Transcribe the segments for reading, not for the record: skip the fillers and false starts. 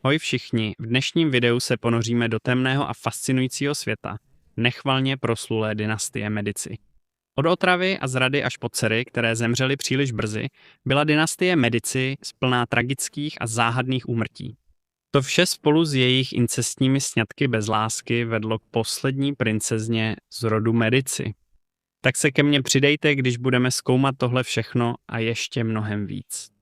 Ahoj všichni, v dnešním videu se ponoříme do temného a fascinujícího světa, nechvalně proslulé dynastie Medici. Od otravy a zrady až po dcery, které zemřely příliš brzy, byla dynastie Medici plná tragických a záhadných úmrtí. To vše spolu s jejich incestními sňatky bez lásky vedlo k poslední princezně z rodu Medici. Tak se ke mně přidejte, když budeme zkoumat tohle všechno a ještě mnohem víc.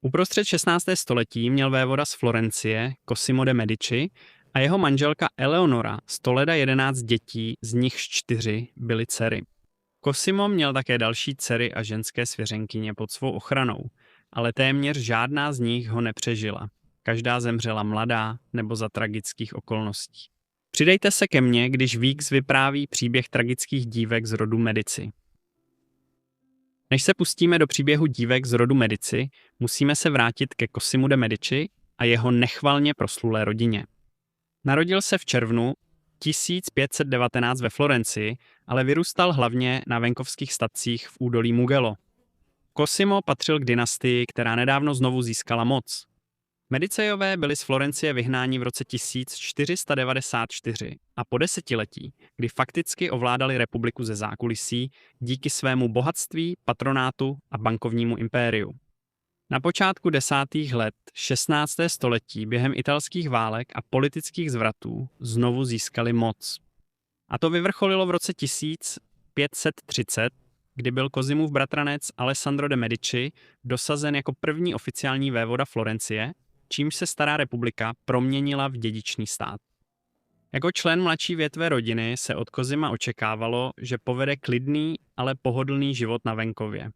Uprostřed 16. století měl vévoda z Florencie, Cosimo de' Medici, a jeho manželka Eleonora z Toleda 11 dětí, z nichž 4 byly dcery. Cosimo měl také další dcery a ženské svěřenkyně pod svou ochranou, ale téměř žádná z nich ho nepřežila. Každá zemřela mladá nebo za tragických okolností. Přidejte se ke mně, když Víks vypráví příběh tragických dívek z rodu Medici. Než se pustíme do příběhu dívek z rodu Medici, musíme se vrátit ke Cosimu de' Medici a jeho nechvalně proslulé rodině. Narodil se v červnu 1519 ve Florencii, ale vyrůstal hlavně na venkovských statcích v údolí Mugello. Cosimo patřil k dynastii, která nedávno znovu získala moc. Medicejové byli z Florencie vyhnáni v roce 1494 a po desetiletí, kdy fakticky ovládali republiku ze zákulisí díky svému bohatství, patronátu a bankovnímu impériu. Na počátku 10. let 16. století během italských válek a politických zvratů znovu získali moc. A to vyvrcholilo v roce 1530, kdy byl Cosimův bratranec Alessandro de' Medici dosazen jako první oficiální vévoda Florencie, čímž se stará republika proměnila v dědičný stát. Jako člen mladší větve rodiny se od Cosima očekávalo, že povede klidný, ale pohodlný život na venkově.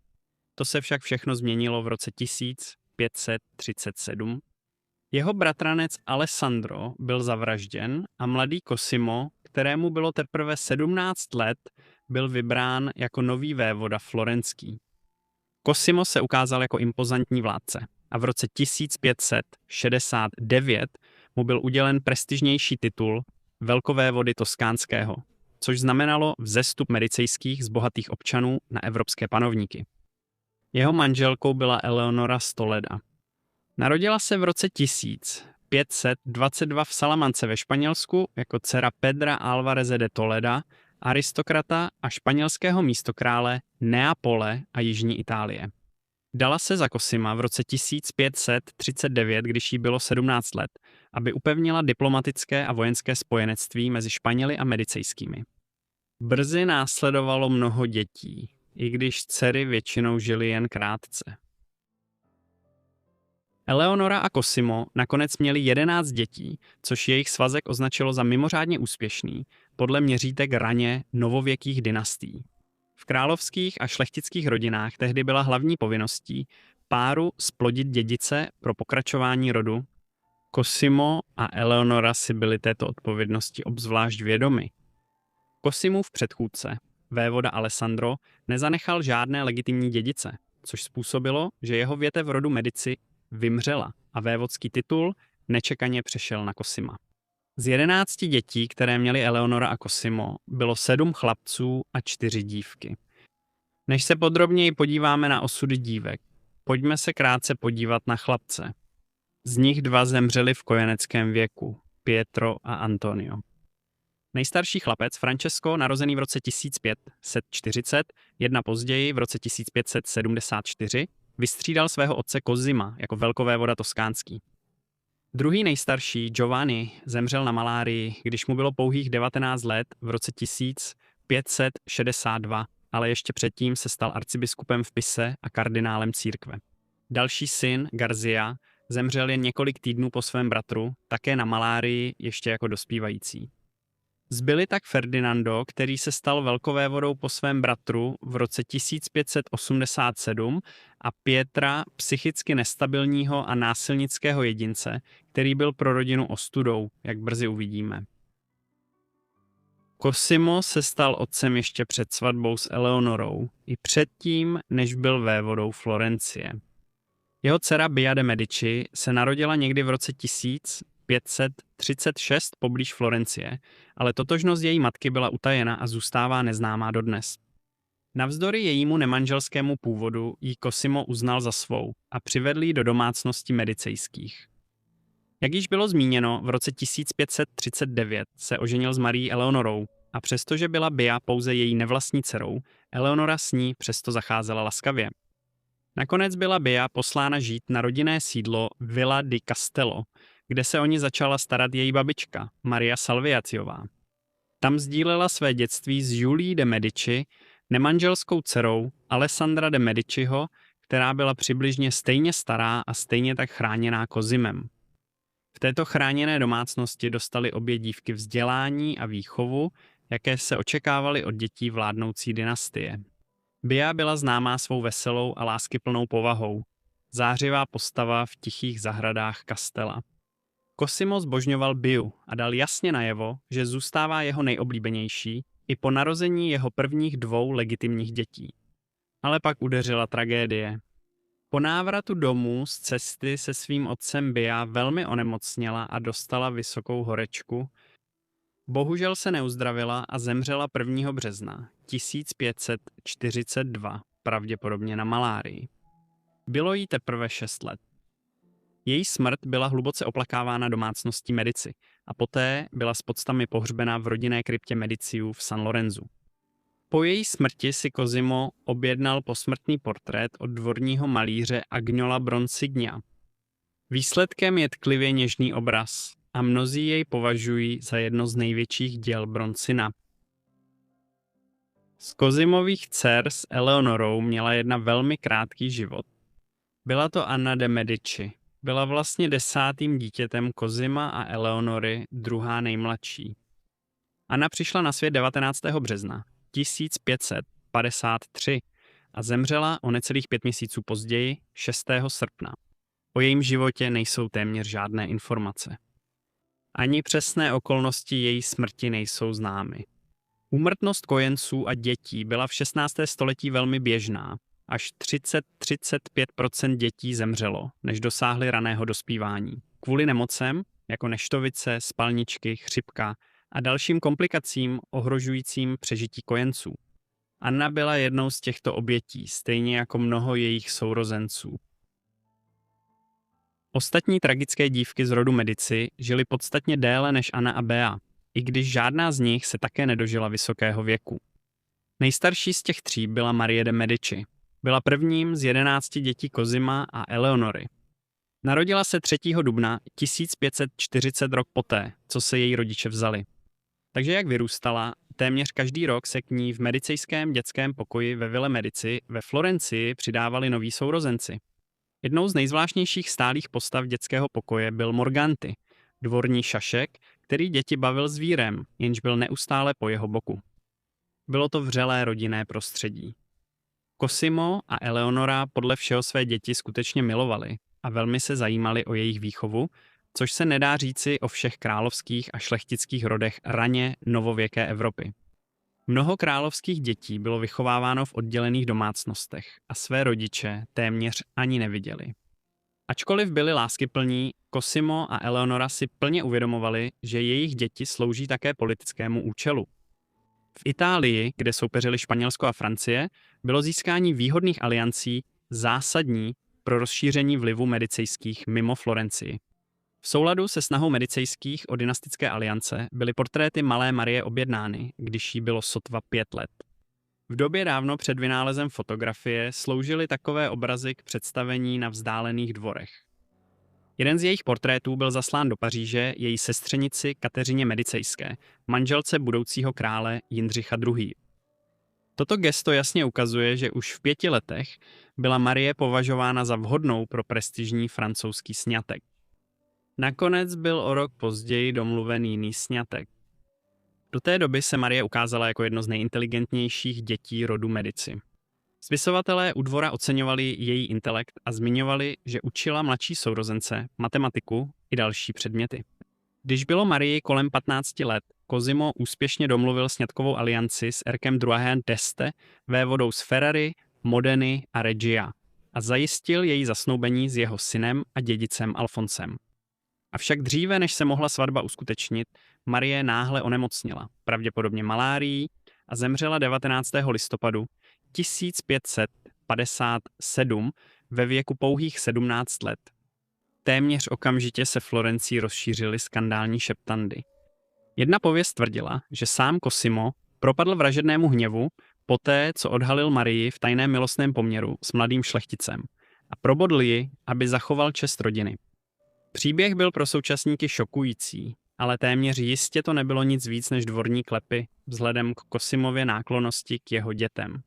To se však všechno změnilo v roce 1537. Jeho bratranec Alessandro byl zavražděn a mladý Cosimo, kterému bylo teprve 17 let, byl vybrán jako nový vévoda florenský. Cosimo se ukázal jako impozantní vládce a v roce 1569 mu byl udělen prestižnější titul velkovévody Toskánského, což znamenalo vzestup medicejských z bohatých občanů na evropské panovníky. Jeho manželkou byla Eleonora z Toleda. Narodila se v roce 1522 v Salamance ve Španělsku jako dcera Pedra Álvareze de Toleda, aristokrata a španělského místokrále Neapole a jižní Itálie. Dala se za Cosima v roce 1539, když jí bylo 17 let, aby upevnila diplomatické a vojenské spojenectví mezi Španěli a medicejskými. Brzy následovalo mnoho dětí, i když dcery většinou žily jen krátce. Eleonora a Cosimo nakonec měli 11 dětí, což jejich svazek označilo za mimořádně úspěšný, podle měřítek raně novověkých dynastií. V královských a šlechtických rodinách tehdy byla hlavní povinností páru splodit dědice pro pokračování rodu. Cosimo a Eleonora si byli této odpovědnosti obzvlášť vědomi. Cosimův předchůdce, vévoda Alessandro, nezanechal žádné legitimní dědice, což způsobilo, že jeho větev rodu Medici vymřela a vévodský titul nečekaně přešel na Cosima. Z 11 dětí, které měly Eleonora a Cosimo, bylo 7 chlapců a 4 dívky. Než se podrobněji podíváme na osudy dívek, pojďme se krátce podívat na chlapce. Z nich 2 zemřeli v kojeneckém věku, Pietro a Antonio. Nejstarší chlapec, Francesco, narozený v roce 1540, 1 později v roce 1574, vystřídal svého otce Cosima jako velkovévoda toskánský. Druhý nejstarší, Giovanni, zemřel na malárii, když mu bylo pouhých 19 let v roce 1562, ale ještě předtím se stal arcibiskupem v Pise a kardinálem církve. Další syn, Garzia, zemřel jen několik týdnů po svém bratru, také na malárii ještě jako dospívající. Zbyli tak Ferdinando, který se stal velkovévodou po svém bratru v roce 1587, a Pietra, psychicky nestabilního a násilnického jedince, který byl pro rodinu ostudou, jak brzy uvidíme. Cosimo se stal otcem ještě před svatbou s Eleonorou, i předtím, než byl vévodou Florencie. Jeho dcera Bia de' Medici se narodila někdy v roce 1536 poblíž Florencie, ale totožnost její matky byla utajena a zůstává neznámá dodnes. Navzdory jejímu nemanželskému původu ji Cosimo uznal za svou a přivedl ji do domácností medicejských. Jak již bylo zmíněno, v roce 1539 se oženil s Marií Eleonorou a přestože byla Bia pouze její nevlastní dcerou, Eleonora s ní přesto zacházela laskavě. Nakonec byla Bia poslána žít na rodinné sídlo Villa di Castello, kde se o ní začala starat její babička, Maria Salviatiová. Tam sdílela své dětství s Julií de Medici, nemanželskou dcerou Alessandra de Mediciho, která byla přibližně stejně stará a stejně tak chráněná Cosimem. V této chráněné domácnosti dostaly obě dívky vzdělání a výchovu, jaké se očekávaly od dětí vládnoucí dynastie. Bia byla známá svou veselou a láskyplnou povahou, zářivá postava v tichých zahradách kastela. Cosimo zbožňoval Biu a dal jasně najevo, že zůstává jeho nejoblíbenější i po narození jeho prvních 2 legitimních dětí. Ale pak udeřila tragédie. Po návratu domů z cesty se svým otcem Bia velmi onemocněla a dostala vysokou horečku. Bohužel se neuzdravila a zemřela 1. března 1542, pravděpodobně na malárii. Bylo jí teprve 6 let. Její smrt byla hluboce oplakávána domácností Medici a poté byla s poctami pohřbena v rodinné kryptě Mediciů v San Lorenzu. Po její smrti si Cosimo objednal posmrtný portrét od dvorního malíře Agnola Bronsigna. Výsledkem je tklivě něžný obraz a mnozí jej považují za jedno z největších děl Broncina. Z Cosimových dcer s Eleonorou měla jedna velmi krátký život. Byla to Anna de Medici. Byla vlastně 10. dítětem Cosima a Eleonory, druhá nejmladší. Anna přišla na svět 19. března 1553 a zemřela o necelých 5 měsíců později, 6. srpna. O jejím životě nejsou téměř žádné informace. Ani přesné okolnosti její smrti nejsou známy. Úmrtnost kojenců a dětí byla v 16. století velmi běžná. Až 30–35% dětí zemřelo, než dosáhly raného dospívání. Kvůli nemocem, jako neštovice, spalničky, chřipka a dalším komplikacím ohrožujícím přežití kojenců. Anna byla jednou z těchto obětí, stejně jako mnoho jejich sourozenců. Ostatní tragické dívky z rodu Medici žily podstatně déle než Anna a Bea, i když žádná z nich se také nedožila vysokého věku. Nejstarší z těch 3 byla Marie de Medici. Byla prvním z 11 dětí Cosima a Eleonory. Narodila se 3. dubna 1540 rok poté, co se její rodiče vzali. Takže jak vyrůstala, téměř každý rok se k ní v medicejském dětském pokoji ve Ville Medici ve Florencii přidávali noví sourozenci. Jednou z nejzvláštnějších stálých postav dětského pokoje byl Morganti, dvorní šašek, který děti bavil zvírem, jenž byl neustále po jeho boku. Bylo to vřelé rodinné prostředí. Cosimo a Eleonora podle všeho své děti skutečně milovali a velmi se zajímali o jejich výchovu, což se nedá říci o všech královských a šlechtických rodech raně novověké Evropy. Mnoho královských dětí bylo vychováváno v oddělených domácnostech a své rodiče téměř ani neviděli. Ačkoliv byli láskyplní, Cosimo a Eleonora si plně uvědomovali, že jejich děti slouží také politickému účelu. V Itálii, kde soupeřili Španělsko a Francie, bylo získání výhodných aliancí zásadní pro rozšíření vlivu medicejských mimo Florencii. V souladu se snahou medicejských o dynastické aliance byly portréty malé Marie objednány, když jí bylo sotva 5 let. V době dávno před vynálezem fotografie sloužily takové obrazy k představení na vzdálených dvorech. Jeden z jejich portrétů byl zaslán do Paříže její sestřenici Kateřině Medicejské, manželce budoucího krále Jindřicha II. Toto gesto jasně ukazuje, že už v 5 letech byla Marie považována za vhodnou pro prestižní francouzský sňatek. Nakonec byl o rok později domluven jiný sňatek. Do té doby se Marie ukázala jako jedno z nejinteligentnějších dětí rodu Medici. Spisovatelé u dvora oceňovali její intelekt a zmiňovali, že učila mladší sourozence matematiku i další předměty. Když bylo Marii kolem 15 let, Cosimo úspěšně domluvil sňatkovou alianci s Erkem II. d'Este, vévodou z Ferrary, Modeny a Regia a zajistil její zasnoubení s jeho synem a dědicem Alfonsem. Avšak dříve, než se mohla svatba uskutečnit, Marie náhle onemocněla, pravděpodobně malárií, a zemřela 19. listopadu 1557 ve věku pouhých 17 let. téměř okamžitě se Florencií rozšířily skandální šeptandy. Jedna pověst tvrdila, že sám Cosimo propadl vražednému hněvu poté, co odhalil Marii v tajném milostném poměru s mladým šlechticem a probodl ji, aby zachoval čest rodiny. Příběh byl pro současníky šokující, ale téměř jistě to nebylo nic víc než dvorní klepy vzhledem k Cosimově náklonnosti k jeho dětem.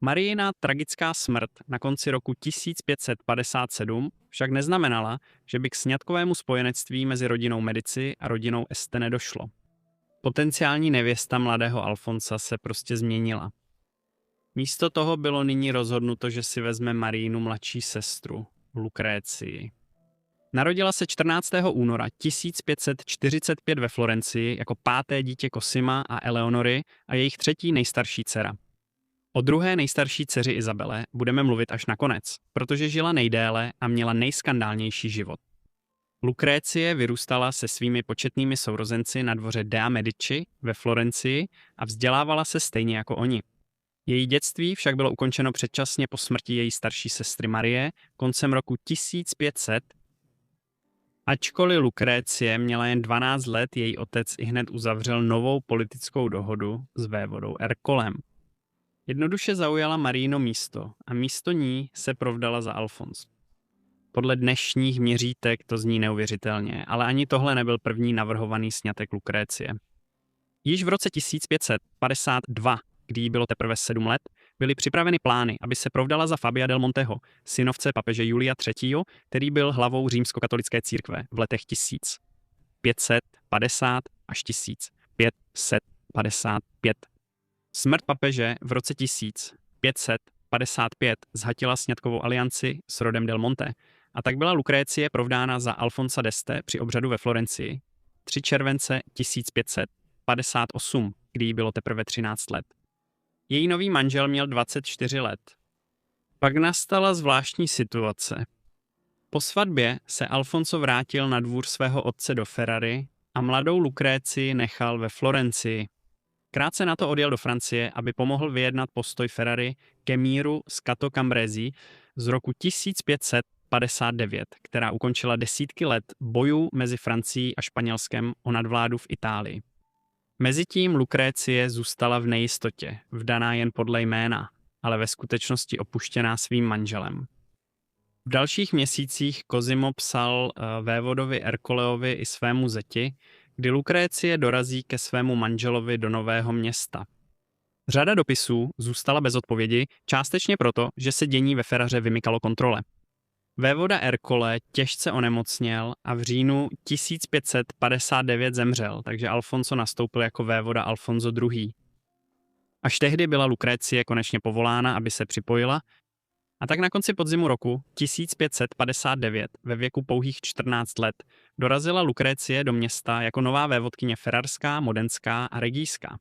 Mariina tragická smrt na konci roku 1557 však neznamenala, že by k sňatkovému spojenectví mezi rodinou Medici a rodinou Este nedošlo. Potenciální nevěsta mladého Alfonsa se prostě změnila. Místo toho bylo nyní rozhodnuto, že si vezme Mariinu mladší sestru, Lucrécii. Narodila se 14. února 1545 ve Florencii jako páté dítě Cosima a Eleonory a jejich třetí nejstarší dcera. O druhé nejstarší dceři Izabele budeme mluvit až nakonec, protože žila nejdéle a měla nejskandálnější život. Lucrécie vyrůstala se svými početnými sourozenci na dvoře Dea Medici ve Florencii a vzdělávala se stejně jako oni. Její dětství však bylo ukončeno předčasně po smrti její starší sestry Marie koncem roku 1500. Ačkoliv Lucrécie měla jen 12 let, její otec ihned uzavřel novou politickou dohodu s vévodou Ercolem. Jednoduše zaujala Mariino místo a místo ní se provdala za Alfons. Podle dnešních měřítek to zní neuvěřitelně, ale ani tohle nebyl první navrhovaný sňatek Lucrécie. Již v roce 1552, kdy jí bylo teprve 7 let, byly připraveny plány, aby se provdala za Fabia del Monteho, synovce papeže Julia III., který byl hlavou římskokatolické církve v letech 1550 až 1555. Smrt papeže v roce 1555 zhatila sňatkovou alianci s rodem del Monte a tak byla Lucrécie provdána za Alfonsa d'Este při obřadu ve Florencii 3. července 1558, kdy jí bylo teprve 13 let. Její nový manžel měl 24 let. Pak nastala zvláštní situace. Po svatbě se Alfonso vrátil na dvůr svého otce do Ferrary a mladou Lucrécii nechal ve Florencii. Krátce na to odjel do Francie, aby pomohl vyjednat postoj Ferrary ke míru s Cato Cambrésis z roku 1559, která ukončila desítky let bojů mezi Francií a Španělskem o nadvládu v Itálii. Mezitím Lucrécie zůstala v nejistotě, vdaná jen podle jména, ale ve skutečnosti opuštěná svým manželem. V dalších měsících Cosimo psal vévodovi Ercoleovi i svému zeti, kdy Lucrécie dorazí ke svému manželovi do Nového Města. Řada dopisů zůstala bez odpovědi, částečně proto, že se dění ve Ferraře vymykalo kontrole. Vévoda Ercole těžce onemocněl a v říjnu 1559 zemřel, takže Alfonso nastoupil jako vévoda Alfonso II. Až tehdy byla Lucrécie konečně povolána, aby se připojila, a tak na konci podzimu roku 1559 ve věku pouhých 14 let dorazila Lucrécie do města jako nová vévodkyně ferrarská, modenská a regijská.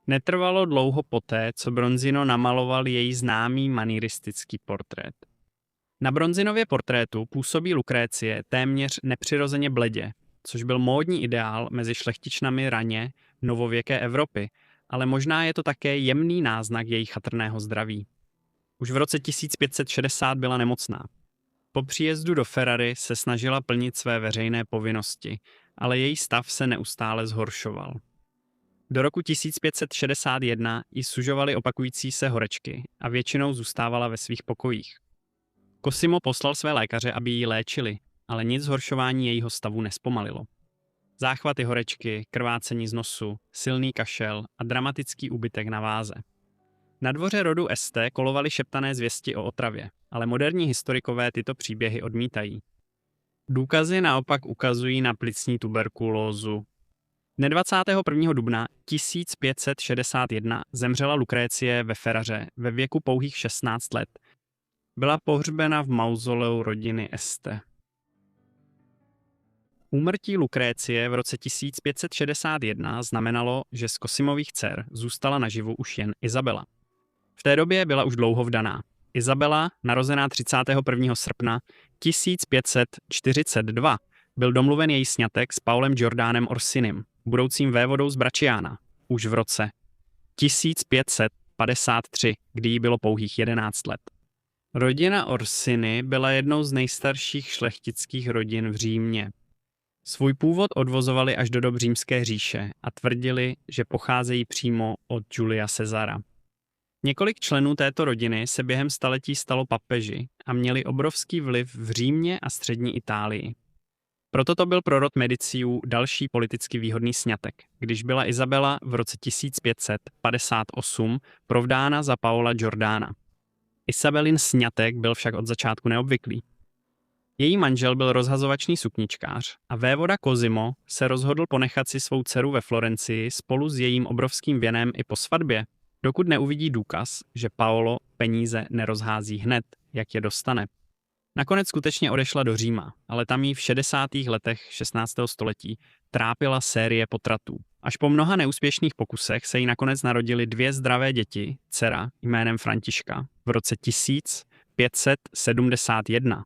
Netrvalo dlouho poté, co Bronzino namaloval její známý manieristický portrét. Na Bronzinově portrétu působí Lucrécie téměř nepřirozeně bledě, což byl módní ideál mezi šlechtičnami raně novověké Evropy, ale možná je to také jemný náznak její chatrného zdraví. Už v roce 1560 byla nemocná. Po příjezdu do Ferrary se snažila plnit své veřejné povinnosti, ale její stav se neustále zhoršoval. Do roku 1561 jí sužovaly opakující se horečky a většinou zůstávala ve svých pokojích. Cosimo poslal své lékaře, aby ji léčili, ale nic zhoršování jejího stavu nespomalilo. Záchvaty horečky, krvácení z nosu, silný kašel a dramatický úbytek na váze. Na dvoře rodu Este kolovaly šeptané zvěsti o otravě, ale moderní historikové tyto příběhy odmítají. Důkazy naopak ukazují na plicní tuberkulózu. Dne 21. dubna 1561 zemřela Lucrécie ve Ferraře ve věku pouhých 16 let. Byla pohřbena v mauzoleu rodiny Este. Úmrtí Lucrécie v roce 1561 znamenalo, že z Cosimových dcer zůstala naživu už jen Izabela. V té době byla už dlouho vdaná. Izabela, narozená 31. srpna 1542, byl domluven její sňatek s Paulem Giordánem Orsinem, budoucím vévodou z Bracciana, už v roce 1553, kdy jí bylo pouhých 11 let. Rodina Orsini byla jednou z nejstarších šlechtických rodin v Římě. Svůj původ odvozovali až do dob Římské říše a tvrdili, že pocházejí přímo od Julia Caesara. Několik členů této rodiny se během staletí stalo papeži a měli obrovský vliv v Římě a střední Itálii. Proto to byl pro rod Mediciů další politicky výhodný sňatek, když byla Isabela v roce 1558 provdána za Paola Giordana. Isabelin sňatek byl však od začátku neobvyklý. Její manžel byl rozhazovačný sukničkář a vévoda Cosimo se rozhodl ponechat si svou dceru ve Florencii spolu s jejím obrovským věnem i po svatbě, dokud neuvidí důkaz, že Paolo peníze nerozhází hned, jak je dostane. Nakonec skutečně odešla do Říma, ale tam jí v 60. letech 16. století trápila série potratů. Až po mnoha neúspěšných pokusech se jí nakonec narodily 2 zdravé děti, dcera jménem Františka v roce 1571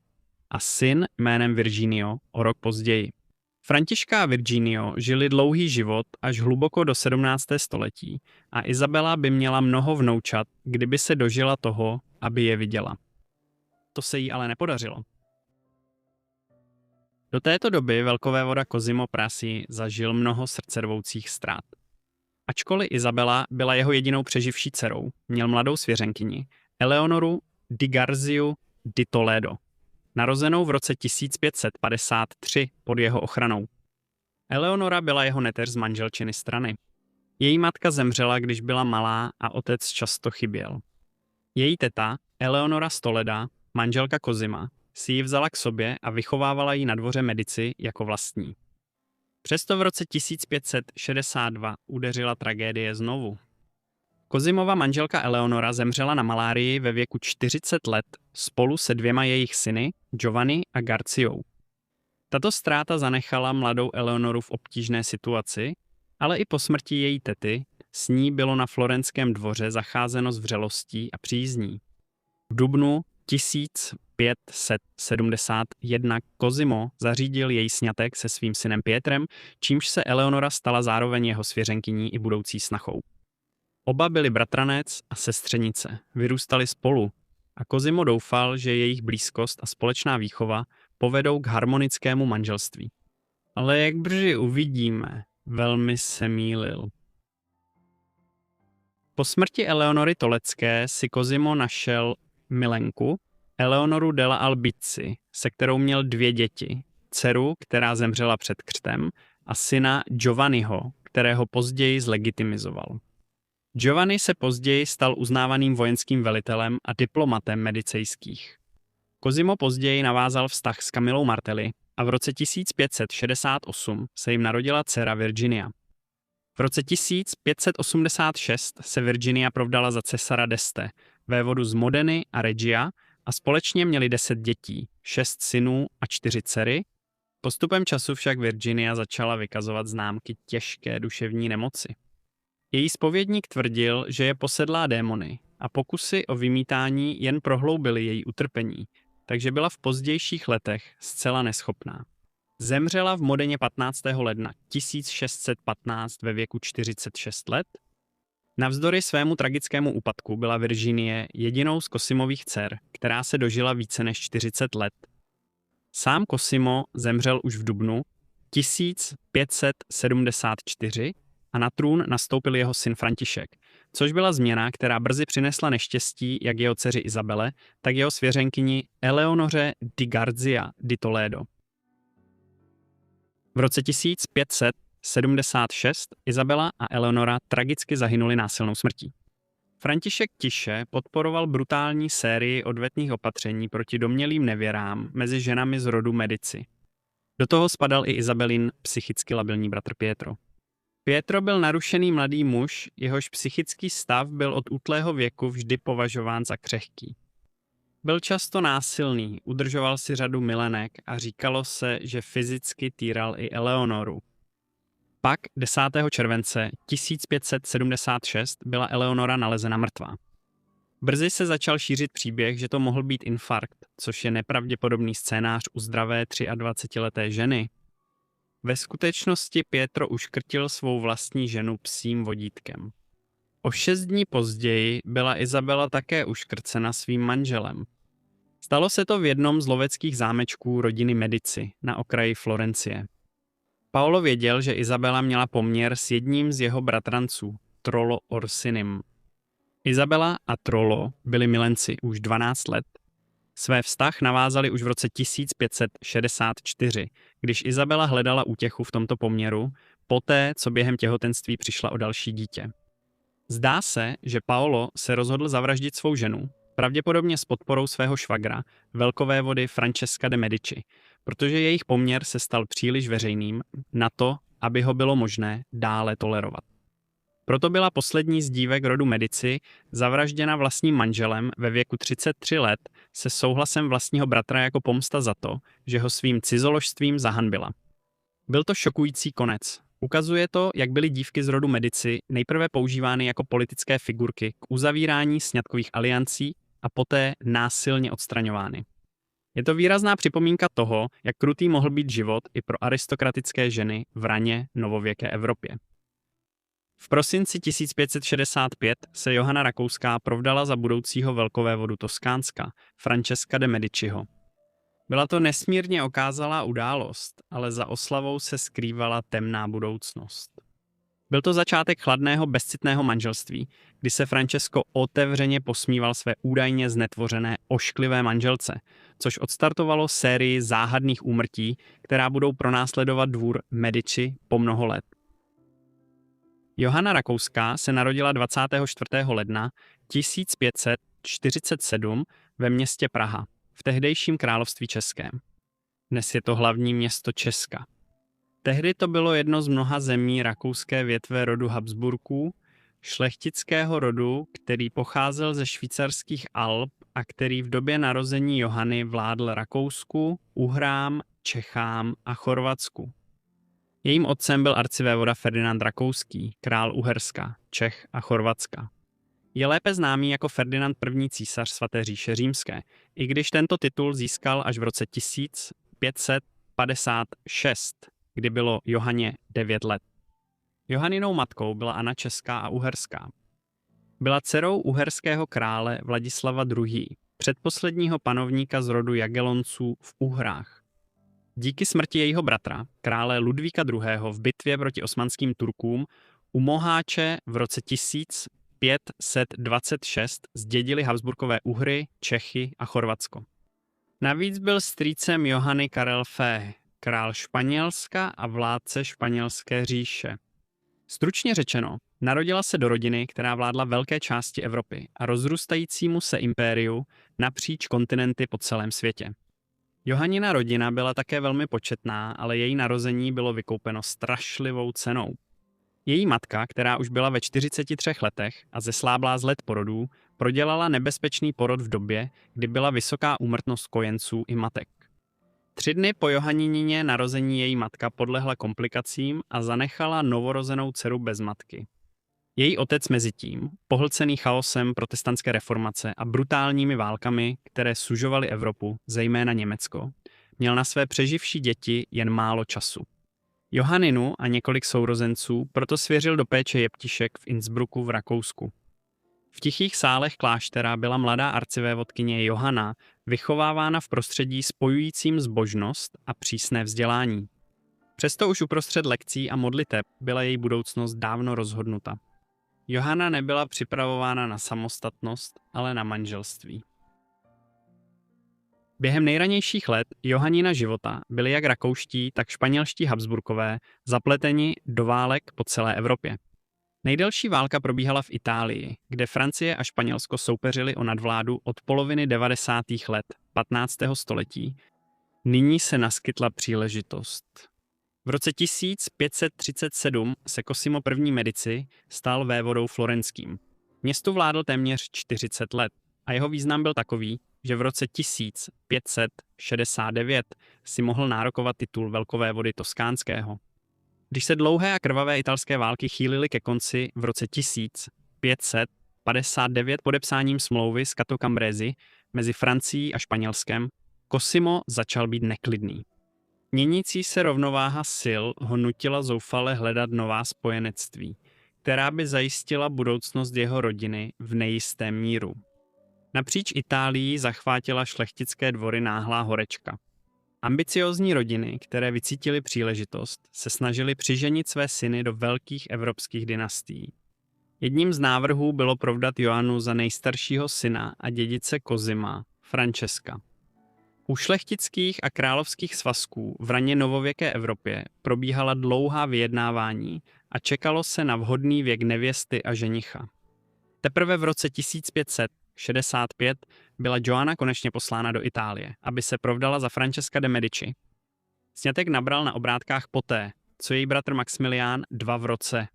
a syn jménem Virginio o rok později. Františka a Virginio žili dlouhý život až hluboko do 17. století a Isabela by měla mnoho vnoučat, kdyby se dožila toho, aby je viděla. To se jí ale nepodařilo. Do této doby velkovévoda Cosimo Prasi zažil mnoho srdcervoucích ztrát. Ačkoliv Isabela byla jeho jedinou přeživší dcerou, měl mladou svěřenkyni, Eleonoru di Garziu di Toledo, narozenou v roce 1553 pod jeho ochranou. Eleonora byla jeho neteř z manželčiny strany. Její matka zemřela, když byla malá a otec často chyběl. Její teta, Eleonora z Toleda, manželka Cosima, si ji vzala k sobě a vychovávala ji na dvoře Medici jako vlastní. Přesto v roce 1562 udeřila tragédie znovu. Cosimova manželka Eleonora zemřela na malárii ve věku 40 let spolu se 2 jejich syny, Giovanni a Garciou. Tato ztráta zanechala mladou Eleonoru v obtížné situaci, ale i po smrti její tety s ní bylo na florenském dvoře zacházeno s vřelostí a přízní. V dubnu 1571 Cosimo zařídil její sňatek se svým synem Pietrem, čímž se Eleonora stala zároveň jeho svěřenkyní i budoucí snachou. Oba byli bratranec a sestřenice, vyrůstali spolu a Cosimo doufal, že jejich blízkost a společná výchova povedou k harmonickému manželství. Ale jak brzy uvidíme, velmi se mýlil. Po smrti Eleonory Tolecké si Cosimo našel milenku, Eleonoru della Albizzi, se kterou měl 2 děti, dceru, která zemřela před křtem, a syna Giovanniho, kterého později zlegitimizoval. Giovanni se později stal uznávaným vojenským velitelem a diplomatem medicejských. Cosimo později navázal vztah s Camillou Martelli a v roce 1568 se jim narodila dcera Virginia. V roce 1586 se Virginia provdala za cesara d'Este, vévodu z Modeny a Regia, a společně měli 10 dětí, 6 synů a 4 dcery. Postupem času však Virginia začala vykazovat známky těžké duševní nemoci. Její zpovědník tvrdil, že je posedlá démony a pokusy o vymítání jen prohloubily její utrpení, takže byla v pozdějších letech zcela neschopná. Zemřela v Modeně 15. ledna 1615 ve věku 46 let. Navzdory svému tragickému úpadku byla Virginie jedinou z Cosimových dcer, která se dožila více než 40 let. Sám Cosimo zemřel už v dubnu 1574 a na trůn nastoupil jeho syn František, což byla změna, která brzy přinesla neštěstí jak jeho dceři Isabele, tak jeho svěřenkyni Eleonoře di Garzia di Toledo. V roce 1576 Isabela a Eleonora tragicky zahynuli násilnou smrtí. František tiše podporoval brutální sérii odvetných opatření proti domnělým nevěrám mezi ženami z rodu Medici. Do toho spadal i Isabelin psychicky labilní bratr Pietro. Pietro byl narušený mladý muž, jehož psychický stav byl od útlého věku vždy považován za křehký. Byl často násilný, udržoval si řadu milenek a říkalo se, že fyzicky týral i Eleonoru. Pak 10. července 1576 byla Eleonora nalezena mrtvá. Brzy se začal šířit příběh, že to mohl být infarkt, což je nepravděpodobný scénář u zdravé 23leté ženy. Ve skutečnosti Pietro uškrtil svou vlastní ženu psím vodítkem. O 6 dní později byla Isabela také uškrcena svým manželem. Stalo se to v jednom z loveckých zámečků rodiny Medici na okraji Florencie. Paolo věděl, že Isabela měla poměr s jedním z jeho bratranců, Trollo Orsinim. Isabela a Trollo byli milenci už 12 let. Své vztah navázali už v roce 1564, když Isabela hledala útěchu v tomto poměru, poté, co během těhotenství přišla o další dítě. Zdá se, že Paolo se rozhodl zavraždit svou ženu, pravděpodobně s podporou svého švagra, velkovévody Francesca de Medici, protože jejich poměr se stal příliš veřejným na to, aby ho bylo možné dále tolerovat. Proto byla poslední z dívek rodu Medici zavražděna vlastním manželem ve věku 33 let se souhlasem vlastního bratra jako pomsta za to, že ho svým cizoložstvím zahanbila. Byl to šokující konec. Ukazuje to, jak byly dívky z rodu Medici nejprve používány jako politické figurky k uzavírání sňatkových aliancí a poté násilně odstraňovány. Je to výrazná připomínka toho, jak krutý mohl být život i pro aristokratické ženy v raně novověké Evropě. V prosinci 1565 se Johana Rakouská provdala za budoucího velkovévodu Toskánska, Francesca de Mediciho. Byla to nesmírně okázalá událost, ale za oslavou se skrývala temná budoucnost. Byl to začátek chladného, bezcitného manželství, kdy se Francesco otevřeně posmíval své údajně znetvořené, ošklivé manželce, což odstartovalo sérii záhadných úmrtí, která budou pronásledovat dvůr Medici po mnoho let. Johana Rakouská se narodila 24. ledna 1547 ve městě Praha, v tehdejším království českém. Dnes je to hlavní město Česka. Tehdy to bylo jedno z mnoha zemí rakouské větve rodu Habsburků, šlechtického rodu, který pocházel ze švýcarských Alp a který v době narození Johany vládl Rakousku, Uhrám, Čechám a Chorvatsku. Jejím otcem byl arcivévoda Ferdinand Rakouský, král Uherska, Čech a Chorvatska. Je lépe známý jako Ferdinand I. císař svaté říše římské, i když tento titul získal až v roce 1556, kdy bylo Johaně 9 let. Johaninou matkou byla Anna Česká a Uherská. Byla dcerou uherského krále Vladislava II., předposledního panovníka z rodu Jagellonců v Uhrách. Díky smrti jejího bratra, krále Ludvíka II. V bitvě proti osmanským Turkům u Moháče v roce 1526 zdědili Habsburkové Uhry, Čechy a Chorvatsko. Navíc byl strýcem Johany Karel Fé, král Španělska a vládce Španělské říše. Stručně řečeno, narodila se do rodiny, která vládla velké části Evropy a rozrůstajícímu se impériu napříč kontinenty po celém světě. Johanina rodina byla také velmi početná, ale její narození bylo vykoupeno strašlivou cenou. Její matka, která už byla ve 43 letech a zesláblá z let porodů, prodělala nebezpečný porod v době, kdy byla vysoká úmrtnost kojenců i matek. 3 dny po Johaniниně narození její matka podlehla komplikacím a zanechala novorozenou dceru bez matky. Její otec mezitím, pohlcený chaosem protestantské reformace a brutálními válkami, které sužovaly Evropu, zejména Německo, měl na své přeživší děti jen málo času. Johanninu a několik sourozenců proto svěřil do péče jeptišek v Innsbrucku v Rakousku. V tichých sálech kláštera byla mladá arcivévodkyně Johana vychovávána v prostředí spojujícím zbožnost a přísné vzdělání. Přesto už uprostřed lekcí a modliteb byla její budoucnost dávno rozhodnuta. Johana nebyla připravována na samostatnost, ale na manželství. Během nejranějších let Johannina života byli jak rakouští, tak španělští Habsburkové zapleteni do válek po celé Evropě. Nejdelší válka probíhala v Itálii, kde Francie a Španělsko soupeřili o nadvládu od poloviny 90. let 15. století. Nyní se naskytla příležitost. V roce 1537 se Cosimo I. Medici stal vévodou florenským. Městu vládl téměř 40 let a jeho význam byl takový, že v roce 1569 si mohl nárokovat titul velkovévody Toskánského. Když se dlouhé a krvavé italské války chýlily ke konci v roce 1559 podepsáním smlouvy s Cato Cambrézy mezi Francií a Španělskem, Cosimo začal být neklidný. Měnící se rovnováha sil ho nutila zoufale hledat nová spojenectví, která by zajistila budoucnost jeho rodiny v nejistém míru. Napříč Itálií zachvátila šlechtické dvory náhlá horečka. Ambiciózní rodiny, které vycítily příležitost, se snažily přiženit své syny do velkých evropských dynastií. Jedním z návrhů bylo provdat Joannu za nejstaršího syna a dědice Cosima, Francesca. U šlechtických a královských svazků v raně novověké Evropě probíhala dlouhá vyjednávání a čekalo se na vhodný věk nevěsty a ženicha. Teprve v roce 1565 byla Joanna konečně poslána do Itálie, aby se provdala za Francesca de Medici. Sňatek nabral na obrátkách poté, co její bratr Maxmilián v roce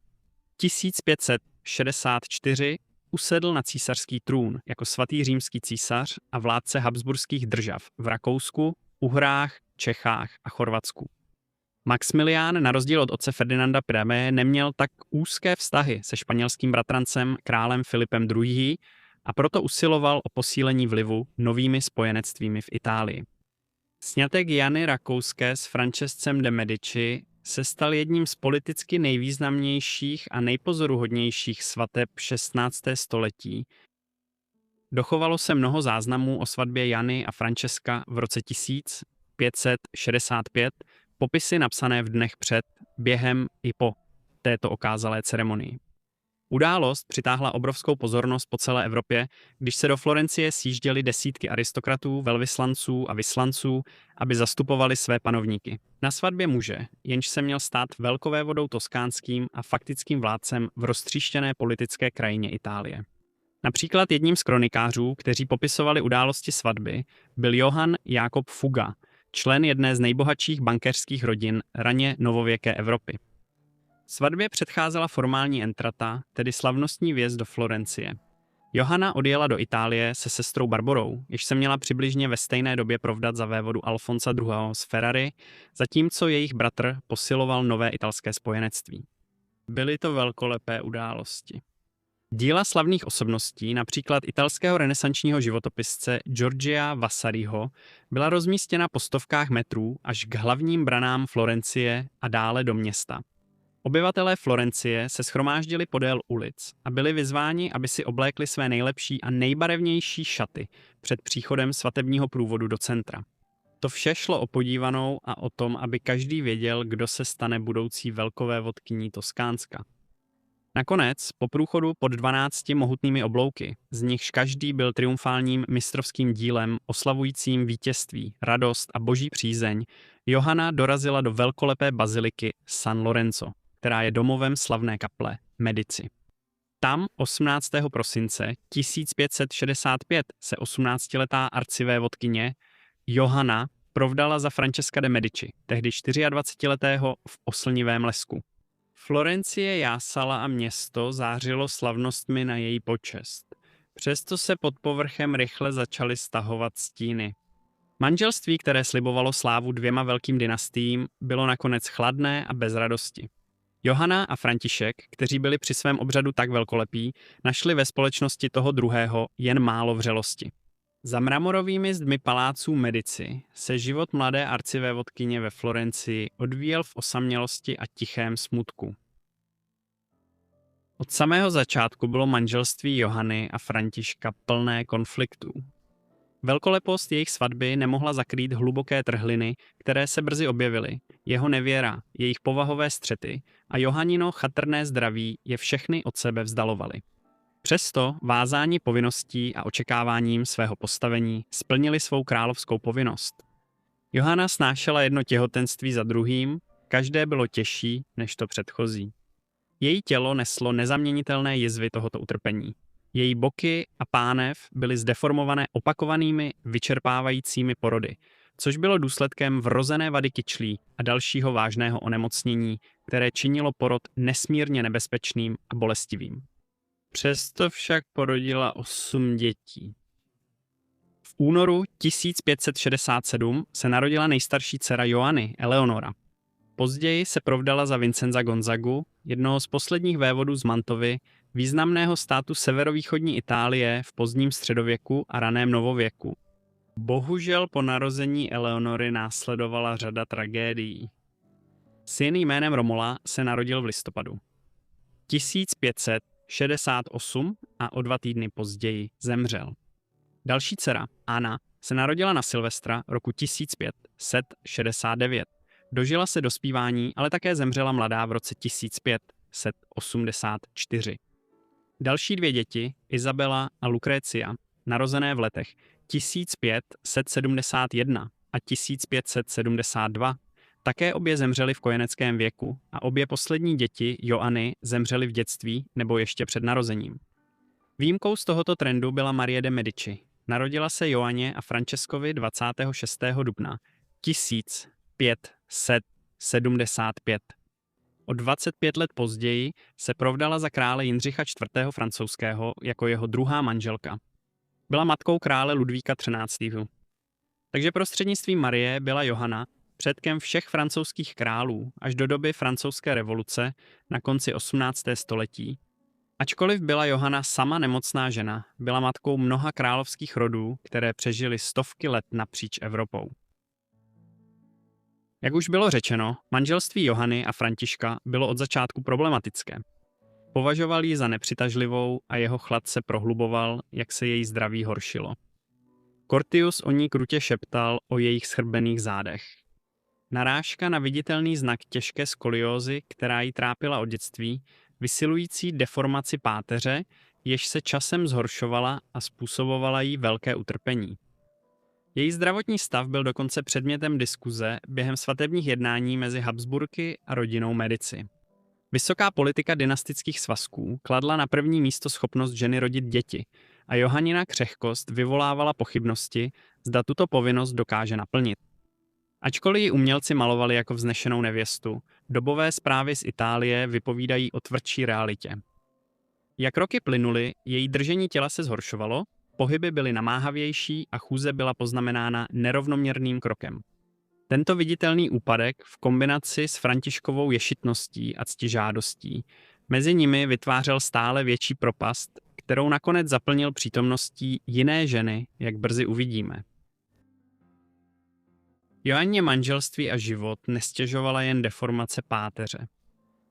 1564 usedl na císařský trůn jako svatý římský císař a vládce habsburských držav v Rakousku, Uhrách, Čechách a Chorvatsku. Maxmilián na rozdíl od otce Ferdinanda Piráme neměl tak úzké vztahy se španělským bratrancem králem Filipem II. A proto usiloval o posílení vlivu novými spojenectvími v Itálii. Sňatek Jany Rakouské s Francescem de Medici se stal jedním z politicky nejvýznamnějších a nejpozoruhodnějších svateb 16. století. Dochovalo se mnoho záznamů o svatbě Jany a Francesca v roce 1565, popisy napsané v dnech před, během i po této okázalé ceremonii. Událost přitáhla obrovskou pozornost po celé Evropě, když se do Florencie sjížděly desítky aristokratů, velvyslanců a vyslanců, aby zastupovali své panovníky. Na svatbě muže, jenž se měl stát velkovévodou toskánským a faktickým vládcem v roztříštěné politické krajině Itálie. Například jedním z kronikářů, kteří popisovali události svatby, byl Johann Jakob Fuga, člen jedné z nejbohatších bankéřských rodin raně novověké Evropy. Svatbě předcházela formální entrata, tedy slavnostní vjezd do Florencie. Johanna odjela do Itálie se sestrou Barborou, jež se měla přibližně ve stejné době provdat za vévodu Alfonsa II. Z Ferrary, zatímco jejich bratr posiloval nové italské spojenectví. Byly to velkolepé události. Díla slavných osobností, například italského renesančního životopisce Giorgia Vasariho, byla rozmístěna po stovkách metrů až k hlavním branám Florencie a dále do města. Obyvatelé Florencie se shromáždili podél ulic a byli vyzváni, aby si oblékli své nejlepší a nejbarevnější šaty před příchodem svatebního průvodu do centra. To vše šlo o podívanou a o tom, aby každý věděl, kdo se stane budoucí velkovévodkyní Toskánska. Nakonec, po průchodu pod 12 mohutnými oblouky, z nichž každý byl triumfálním mistrovským dílem oslavujícím vítězství, radost a boží přízeň, Johanna dorazila do velkolepé baziliky San Lorenzo, která je domovem slavné kaple Medici. Tam 18. prosince 1565 se 18letá arcivévodkyně Johanna provdala za Francesca de Medici, tehdy 24letého v oslnivém lesku. Florencie jásala a město zářilo slavnostmi na její počest. Přesto se pod povrchem rychle začaly stahovat stíny. Manželství, které slibovalo slávu dvěma velkým dynastiím, bylo nakonec chladné a bez radosti. Johanna a František, kteří byli při svém obřadu tak velkolepí, našli ve společnosti toho druhého jen málo vřelosti. Za mramorovými zdmi paláců Medici se život mladé arcivévodkyně ve Florencii odvíjel v osamělosti a tichém smutku. Od samého začátku bylo manželství Johanny a Františka plné konfliktů. Velkolepost jejich svatby nemohla zakrýt hluboké trhliny, které se brzy objevily, jeho nevěra, jejich povahové střety a Johannino chatrné zdraví je všechny od sebe vzdalovaly. Přesto vázání povinností a očekáváním svého postavení splnili svou královskou povinnost. Johanna snášela jedno těhotenství za druhým, každé bylo těžší než to předchozí. Její tělo neslo nezaměnitelné jizvy tohoto utrpení. Její boky a pánev byly zdeformované opakovanými, vyčerpávajícími porody, což bylo důsledkem vrozené vady kyčlí a dalšího vážného onemocnění, které činilo porod nesmírně nebezpečným a bolestivým. Přesto však porodila 8 dětí. V únoru 1567 se narodila nejstarší dcera Joanny, Eleonora. Později se provdala za Vincenza Gonzagu, jednoho z posledních vévodů z Mantovy, významného státu severovýchodní Itálie v pozdním středověku a raném novověku. Bohužel po narození Eleonory následovala řada tragédií. Syn jménem Romola se narodil v listopadu 1568 a o 2 týdny později zemřel. Další dcera, Anna, se narodila na Silvestra roku 1569. Dožila se dospívání, ale také zemřela mladá v roce 1584. Další dvě děti, Izabela a Lucrecia, narozené v letech 1571 a 1572, také obě zemřely v kojeneckém věku a obě poslední děti, Joanny, zemřely v dětství nebo ještě před narozením. Výjimkou z tohoto trendu byla Marie de Medici. Narodila se Joanně a Francescovi 26. dubna 1575. O 25 let později se provdala za krále Jindřicha IV. Francouzského jako jeho druhá manželka. Byla matkou krále Ludvíka XIII. Takže prostřednictvím Marie byla Johana předkem všech francouzských králů až do doby francouzské revoluce na konci 18. století. Ačkoliv byla Johana sama nemocná žena, byla matkou mnoha královských rodů, které přežily stovky let napříč Evropou. Jak už bylo řečeno, manželství Johany a Františka bylo od začátku problematické. Považoval ji za nepřitažlivou a jeho chlad se prohluboval, jak se její zdraví horšilo. Curtius o ní krutě šeptal o jejich schrbených zádech. Narážka na viditelný znak těžké skoliózy, která ji trápila od dětství, vysilující deformaci páteře, jež se časem zhoršovala a způsobovala jí velké utrpení. Její zdravotní stav byl dokonce předmětem diskuze během svatebních jednání mezi Habsburky a rodinou Medici. Vysoká politika dynastických svazků kladla na první místo schopnost ženy rodit děti a Johannina křehkost vyvolávala pochybnosti, zda tuto povinnost dokáže naplnit. Ačkoliv ji umělci malovali jako vznešenou nevěstu, dobové zprávy z Itálie vypovídají o tvrdší realitě. Jak roky plynuly, její držení těla se zhoršovalo, pohyby byly namáhavější a chůze byla poznamenána nerovnoměrným krokem. Tento viditelný úpadek v kombinaci s Františkovou ješitností a ctižádostí mezi nimi vytvářel stále větší propast, kterou nakonec zaplnil přítomností jiné ženy, jak brzy uvidíme. Joanně manželství a život nestěžovala jen deformace páteře.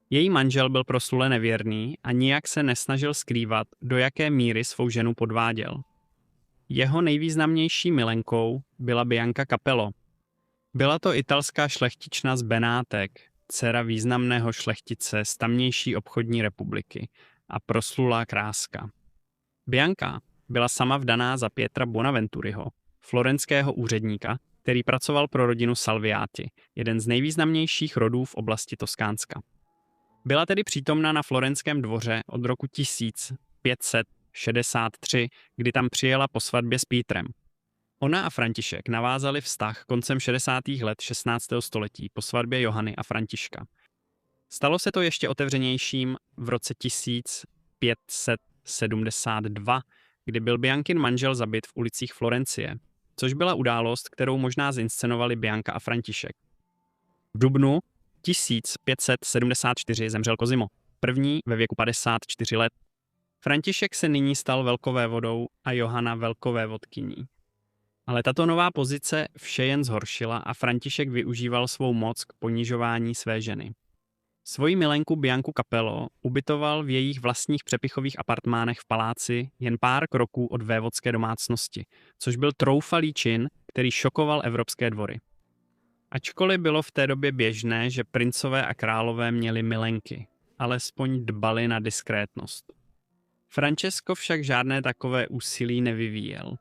Její manžel byl proslule nevěrný a nijak se nesnažil skrývat, do jaké míry svou ženu podváděl. Jeho nejvýznamnější milenkou byla Bianca Capello. Byla to italská šlechtična z Benátek, dcera významného šlechtice z tamnější obchodní republiky a proslulá kráska. Bianca byla sama vdaná za Pietra Bonaventuriho, florenského úředníka, který pracoval pro rodinu Salviati, jeden z nejvýznamnějších rodů v oblasti Toskánska. Byla tedy přítomna na florenském dvoře od roku 1563, kdy tam přijela po svatbě s Pítrem. Ona a František navázali vztah koncem 60. let 16. století po svatbě Johany a Františka. Stalo se to ještě otevřenějším v roce 1572, kdy byl Biankin manžel zabit v ulicích Florencie, což byla událost, kterou možná zinscenovali Bianca a František. V dubnu 1574 zemřel Cosimo, první ve věku 54 let. František se nyní stal velkovévodou a Johana velkovévodkyní. Ale tato nová pozice vše jen zhoršila a František využíval svou moc k ponižování své ženy. Svoji milenku Biancu Capello ubytoval v jejich vlastních přepichových apartmánech v paláci jen pár kroků od vévodské domácnosti, což byl troufalý čin, který šokoval evropské dvory. Ačkoliv bylo v té době běžné, že princové a králové měli milenky, alespoň dbali na diskrétnost. Francesco však žádné takové úsilí nevyvíjel.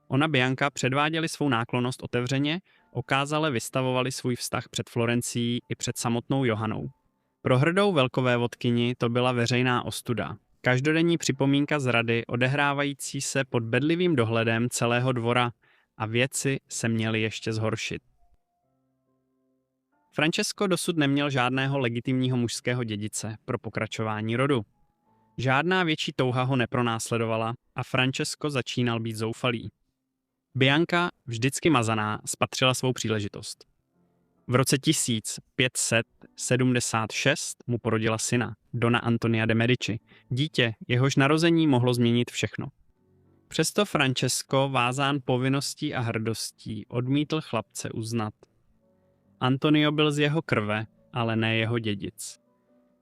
Ona Bianca předváděli svou náklonnost otevřeně, okázale vystavovali svůj vztah před Florencií i před samotnou Johanou. Pro hrdou velkovévodkyni to byla veřejná ostuda. Každodenní připomínka zrady odehrávající se pod bedlivým dohledem celého dvora a věci se měly ještě zhoršit. Francesco dosud neměl žádného legitimního mužského dědice pro pokračování rodu. Žádná větší touha ho nepronásledovala a Francesco začínal být zoufalý. Bianca, vždycky mazaná, spatřila svou příležitost. V roce 1576 mu porodila syna, Dona Antonia de Medici, dítě, jehož narození mohlo změnit všechno. Přesto Francesco, vázán povinností a hrdostí, odmítl chlapce uznat. Antonio byl z jeho krve, ale ne jeho dědic.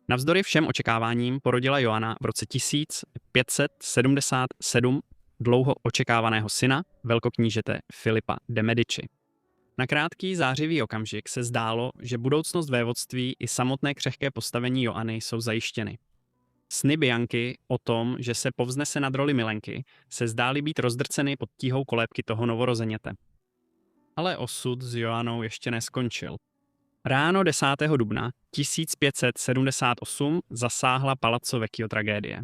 Navzdory všem očekáváním porodila Joana v roce 1577 dlouho očekávaného syna, velkoknížete Filipa de Medici. Na krátký zářivý okamžik se zdálo, že budoucnost vévodství i samotné křehké postavení Joanny jsou zajištěny. Sny Bianky o tom, že se povznese nad roli milenky, se zdály být rozdrceny pod tíhou kolébky toho novorozeněte. Ale osud s Joannou ještě neskončil. Ráno 10. dubna 1578 zasáhla Palazzo Vecchio tragédie.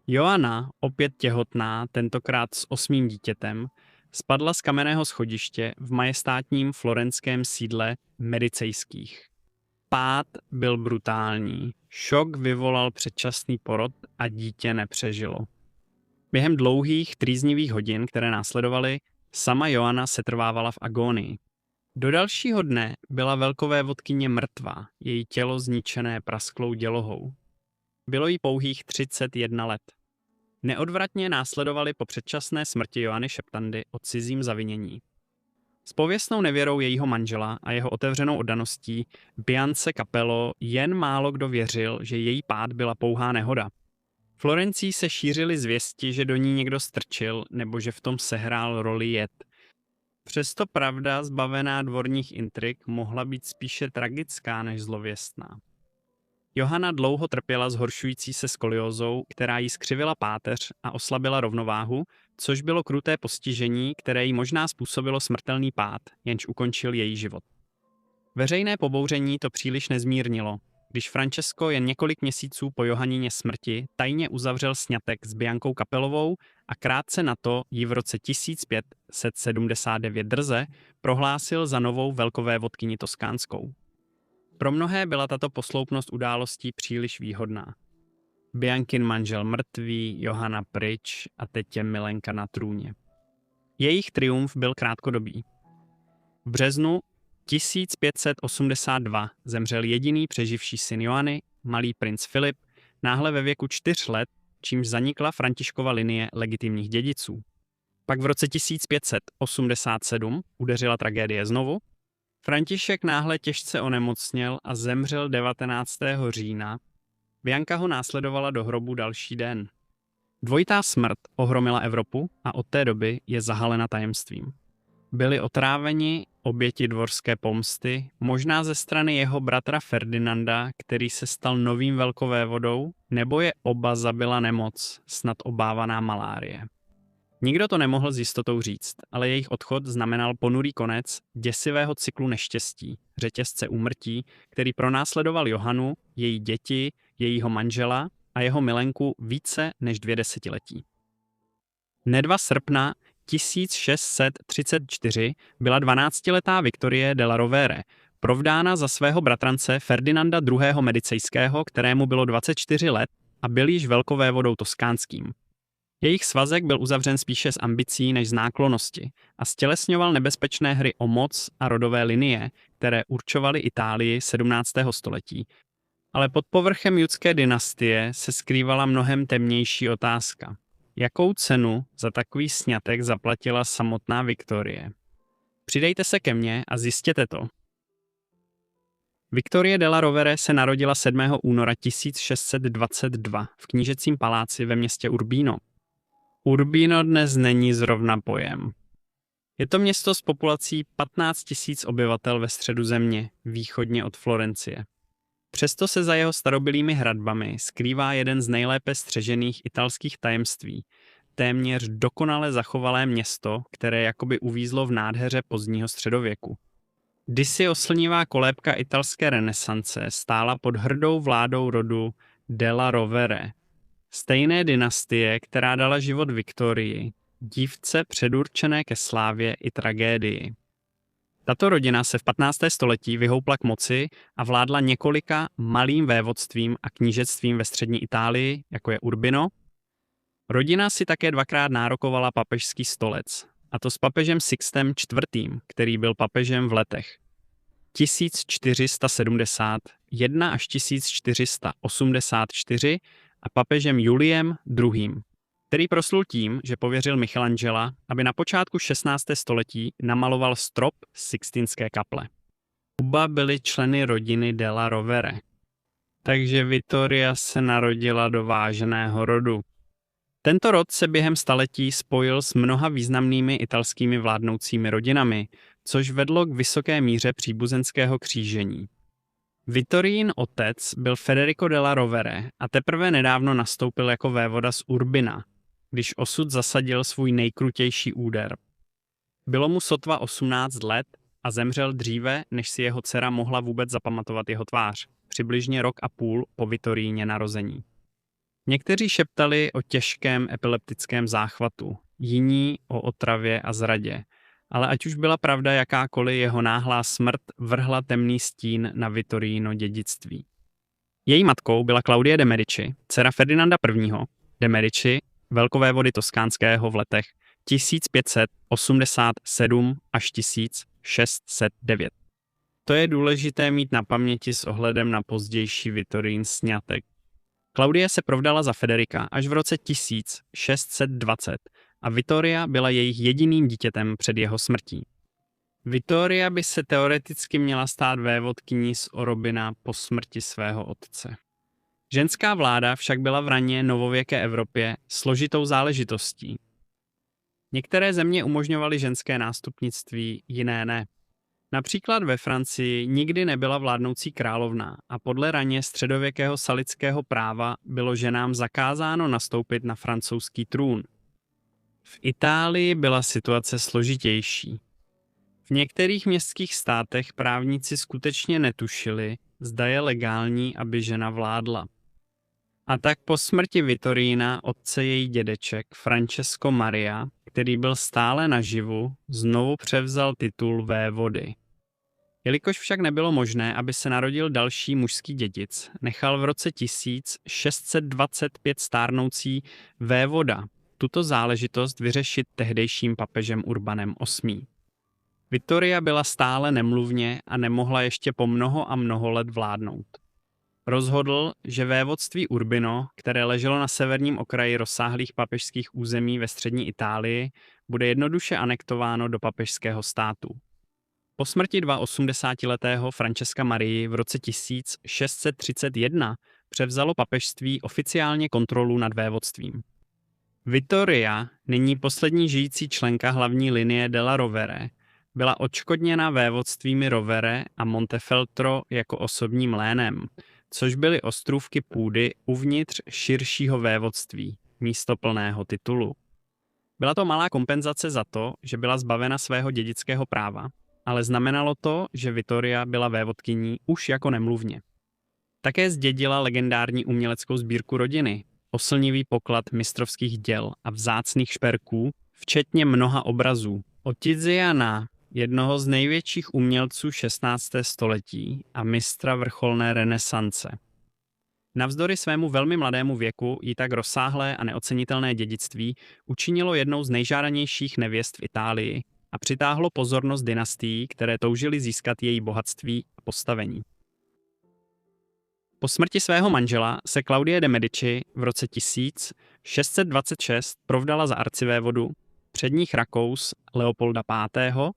Joanna, opět těhotná, tentokrát s 8. dítětem, spadla z kamenného schodiště v majestátním florenském sídle Medicejských. Pád byl brutální, šok vyvolal předčasný porod a dítě nepřežilo. Během dlouhých trýznivých hodin, které následovaly, sama Joanna setrvávala v agónii. Do dalšího dne byla velkovévodkyně mrtvá, její tělo zničené prasklou dělohou. Bylo jí pouhých 31 let. Neodvratně následovaly po předčasné smrti Joanny Šeptandy o cizím zavinění. S pověstnou nevěrou jejího manžela a jeho otevřenou oddaností Biance Capello jen málo kdo věřil, že její pád byla pouhá nehoda. Florencii se šířily zvěsti, že do ní někdo strčil nebo že v tom sehrál roli jed. Přesto pravda zbavená dvorních intrik mohla být spíše tragická než zlověstná. Johanna dlouho trpěla zhoršující se skoliózou, která jí skřivila páteř a oslabila rovnováhu, což bylo kruté postižení, které jí možná způsobilo smrtelný pád, jenž ukončil její život. Veřejné pobouření to příliš nezmírnilo, když Francesco jen několik měsíců po Johannině smrti tajně uzavřel sňatek s Biankou Capelovou a krátce na to ji v roce 1579 drze prohlásil za novou velkovévodkyni toskánskou. Pro mnohé byla tato posloupnost událostí příliš výhodná. Biankin manžel mrtvý, Johanna pryč a teď je milenka na trůně. Jejich triumf byl krátkodobý. V březnu 1582 zemřel jediný přeživší syn Joanny, malý princ Filip, náhle ve věku 4 let, čímž zanikla Františkova linie legitimních dědiců. Pak v roce 1587 udeřila tragédie znovu. František náhle těžce onemocněl a zemřel 19. října. Bianka ho následovala do hrobu další den. Dvojitá smrt ohromila Evropu a od té doby je zahalena tajemstvím. Byli otráveni oběti dvorské pomsty, možná ze strany jeho bratra Ferdinanda, který se stal novým velkovévodou, nebo je oba zabila nemoc, snad obávaná malárie. Nikdo to nemohl s jistotou říct, ale jejich odchod znamenal ponurý konec děsivého cyklu neštěstí, řetězce úmrtí, který pronásledoval Johannu, její děti, jejího manžela a jeho milenku více než 2 desetiletí. Dne 2. srpna 1634 byla 12letá Viktorie della Rovere provdána za svého bratrance Ferdinanda II. Medicejského, kterému bylo 24 let a byl již velkovévodou toskánským. Jejich svazek byl uzavřen spíše z ambicí než z náklonnosti a stělesňoval nebezpečné hry o moc a rodové linie, které určovaly Itálii 17. století. Ale pod povrchem judské dynastie se skrývala mnohem temnější otázka. Jakou cenu za takový sňatek zaplatila samotná Viktorie? Přidejte se ke mně a zjistěte to. Viktorie della Rovere se narodila 7. února 1622 v knížecím paláci ve městě Urbino. Urbino dnes není zrovna pojem. Je to město s populací 15 000 obyvatel ve středu země, východně od Florencie. Přesto se za jeho starobylými hradbami skrývá jeden z nejlépe střežených italských tajemství, téměř dokonale zachovalé město, které jakoby uvízlo v nádheře pozdního středověku. Kdysi oslnivá kolébka italské renesance stála pod hrdou vládou rodu della Rovere, stejné dynastie, která dala život Viktorii, dívce předurčené ke slávě i tragédii. Tato rodina se v 15. století vyhoupla k moci a vládla několika malým vévodstvím a knížectvím ve střední Itálii, jako je Urbino. Rodina si také 2krát nárokovala papežský stolec, a to s papežem Sixtem IV., který byl papežem v letech 1471 až 1484 a papežem Juliem II., který proslul tím, že pověřil Michelangela, aby na počátku 16. století namaloval strop Sixtinské kaple. Oba byli členy rodiny della Rovere, takže Vittoria se narodila do váženého rodu. Tento rod se během staletí spojil s mnoha významnými italskými vládnoucími rodinami, což vedlo k vysoké míře příbuzenského křížení. Vittorín otec byl Federico della Rovere a teprve nedávno nastoupil jako vévoda z Urbina, když osud zasadil svůj nejkrutější úder. Bylo mu sotva 18 let a zemřel dříve, než si jeho dcera mohla vůbec zapamatovat jeho tvář, přibližně rok a půl po Vittoríně narození. Někteří šeptali o těžkém epileptickém záchvatu, jiní o otravě a zradě, ale ať už byla pravda jakákoliv, jeho náhlá smrt vrhla temný stín na Vittorino dědictví. Její matkou byla Claudie de Medici, dcera Ferdinanda I. de Medici, velkovévody Toskánského v letech 1587 až 1609. To je důležité mít na paměti s ohledem na pozdější Vittorín sňatek. Claudie se provdala za Federika až v roce 1620 a Vittoria byla jejich jediným dítětem před jeho smrtí. Vittoria by se teoreticky měla stát vévodkyní z Orobina po smrti svého otce. Ženská vláda však byla v raně novověké Evropě složitou záležitostí. Některé země umožňovaly ženské nástupnictví, jiné ne. Například ve Francii nikdy nebyla vládnoucí královna a podle raně středověkého salického práva bylo ženám zakázáno nastoupit na francouzský trůn. V Itálii byla situace složitější. V některých městských státech právníci skutečně netušili, zda je legální, aby žena vládla. A tak po smrti Vittorína otce její dědeček Francesco Maria, který byl stále naživu, znovu převzal titul vévody. Jelikož však nebylo možné, aby se narodil další mužský dědic, nechal v roce 1625 stárnoucí vévoda tuto záležitost vyřešit tehdejším papežem Urbanem VIII. Vittoria byla stále nemluvně a nemohla ještě po mnoho a mnoho let vládnout. Rozhodl, že vévodství Urbino, které leželo na severním okraji rozsáhlých papežských území ve střední Itálii, bude jednoduše anektováno do papežského státu. Po smrti 82letého Francesca Marii v roce 1631 převzalo papežství oficiálně kontrolu nad vévodstvím. Vittoria, nyní poslední žijící členka hlavní linie della Rovere, byla odškodněna vévodstvími Rovere a Montefeltro jako osobním lénem, což byly ostrůvky půdy uvnitř širšího vévodství, místo plného titulu. Byla to malá kompenzace za to, že byla zbavena svého dědického práva, ale znamenalo to, že Vittoria byla vévodkyní už jako nemluvně. Také zdědila legendární uměleckou sbírku rodiny, oslnivý poklad mistrovských děl a vzácných šperků, včetně mnoha obrazů. Od Tiziana, jednoho z největších umělců 16. století a mistra vrcholné renesance. Navzdory svému velmi mladému věku jí tak rozsáhlé a neocenitelné dědictví učinilo jednou z nejžádanějších nevěst v Itálii a přitáhlo pozornost dynastií, které toužily získat její bohatství a postavení. Po smrti svého manžela se Claudie de Medici v roce 1626 provdala za arcivévodu předních Rakous Leopolda V.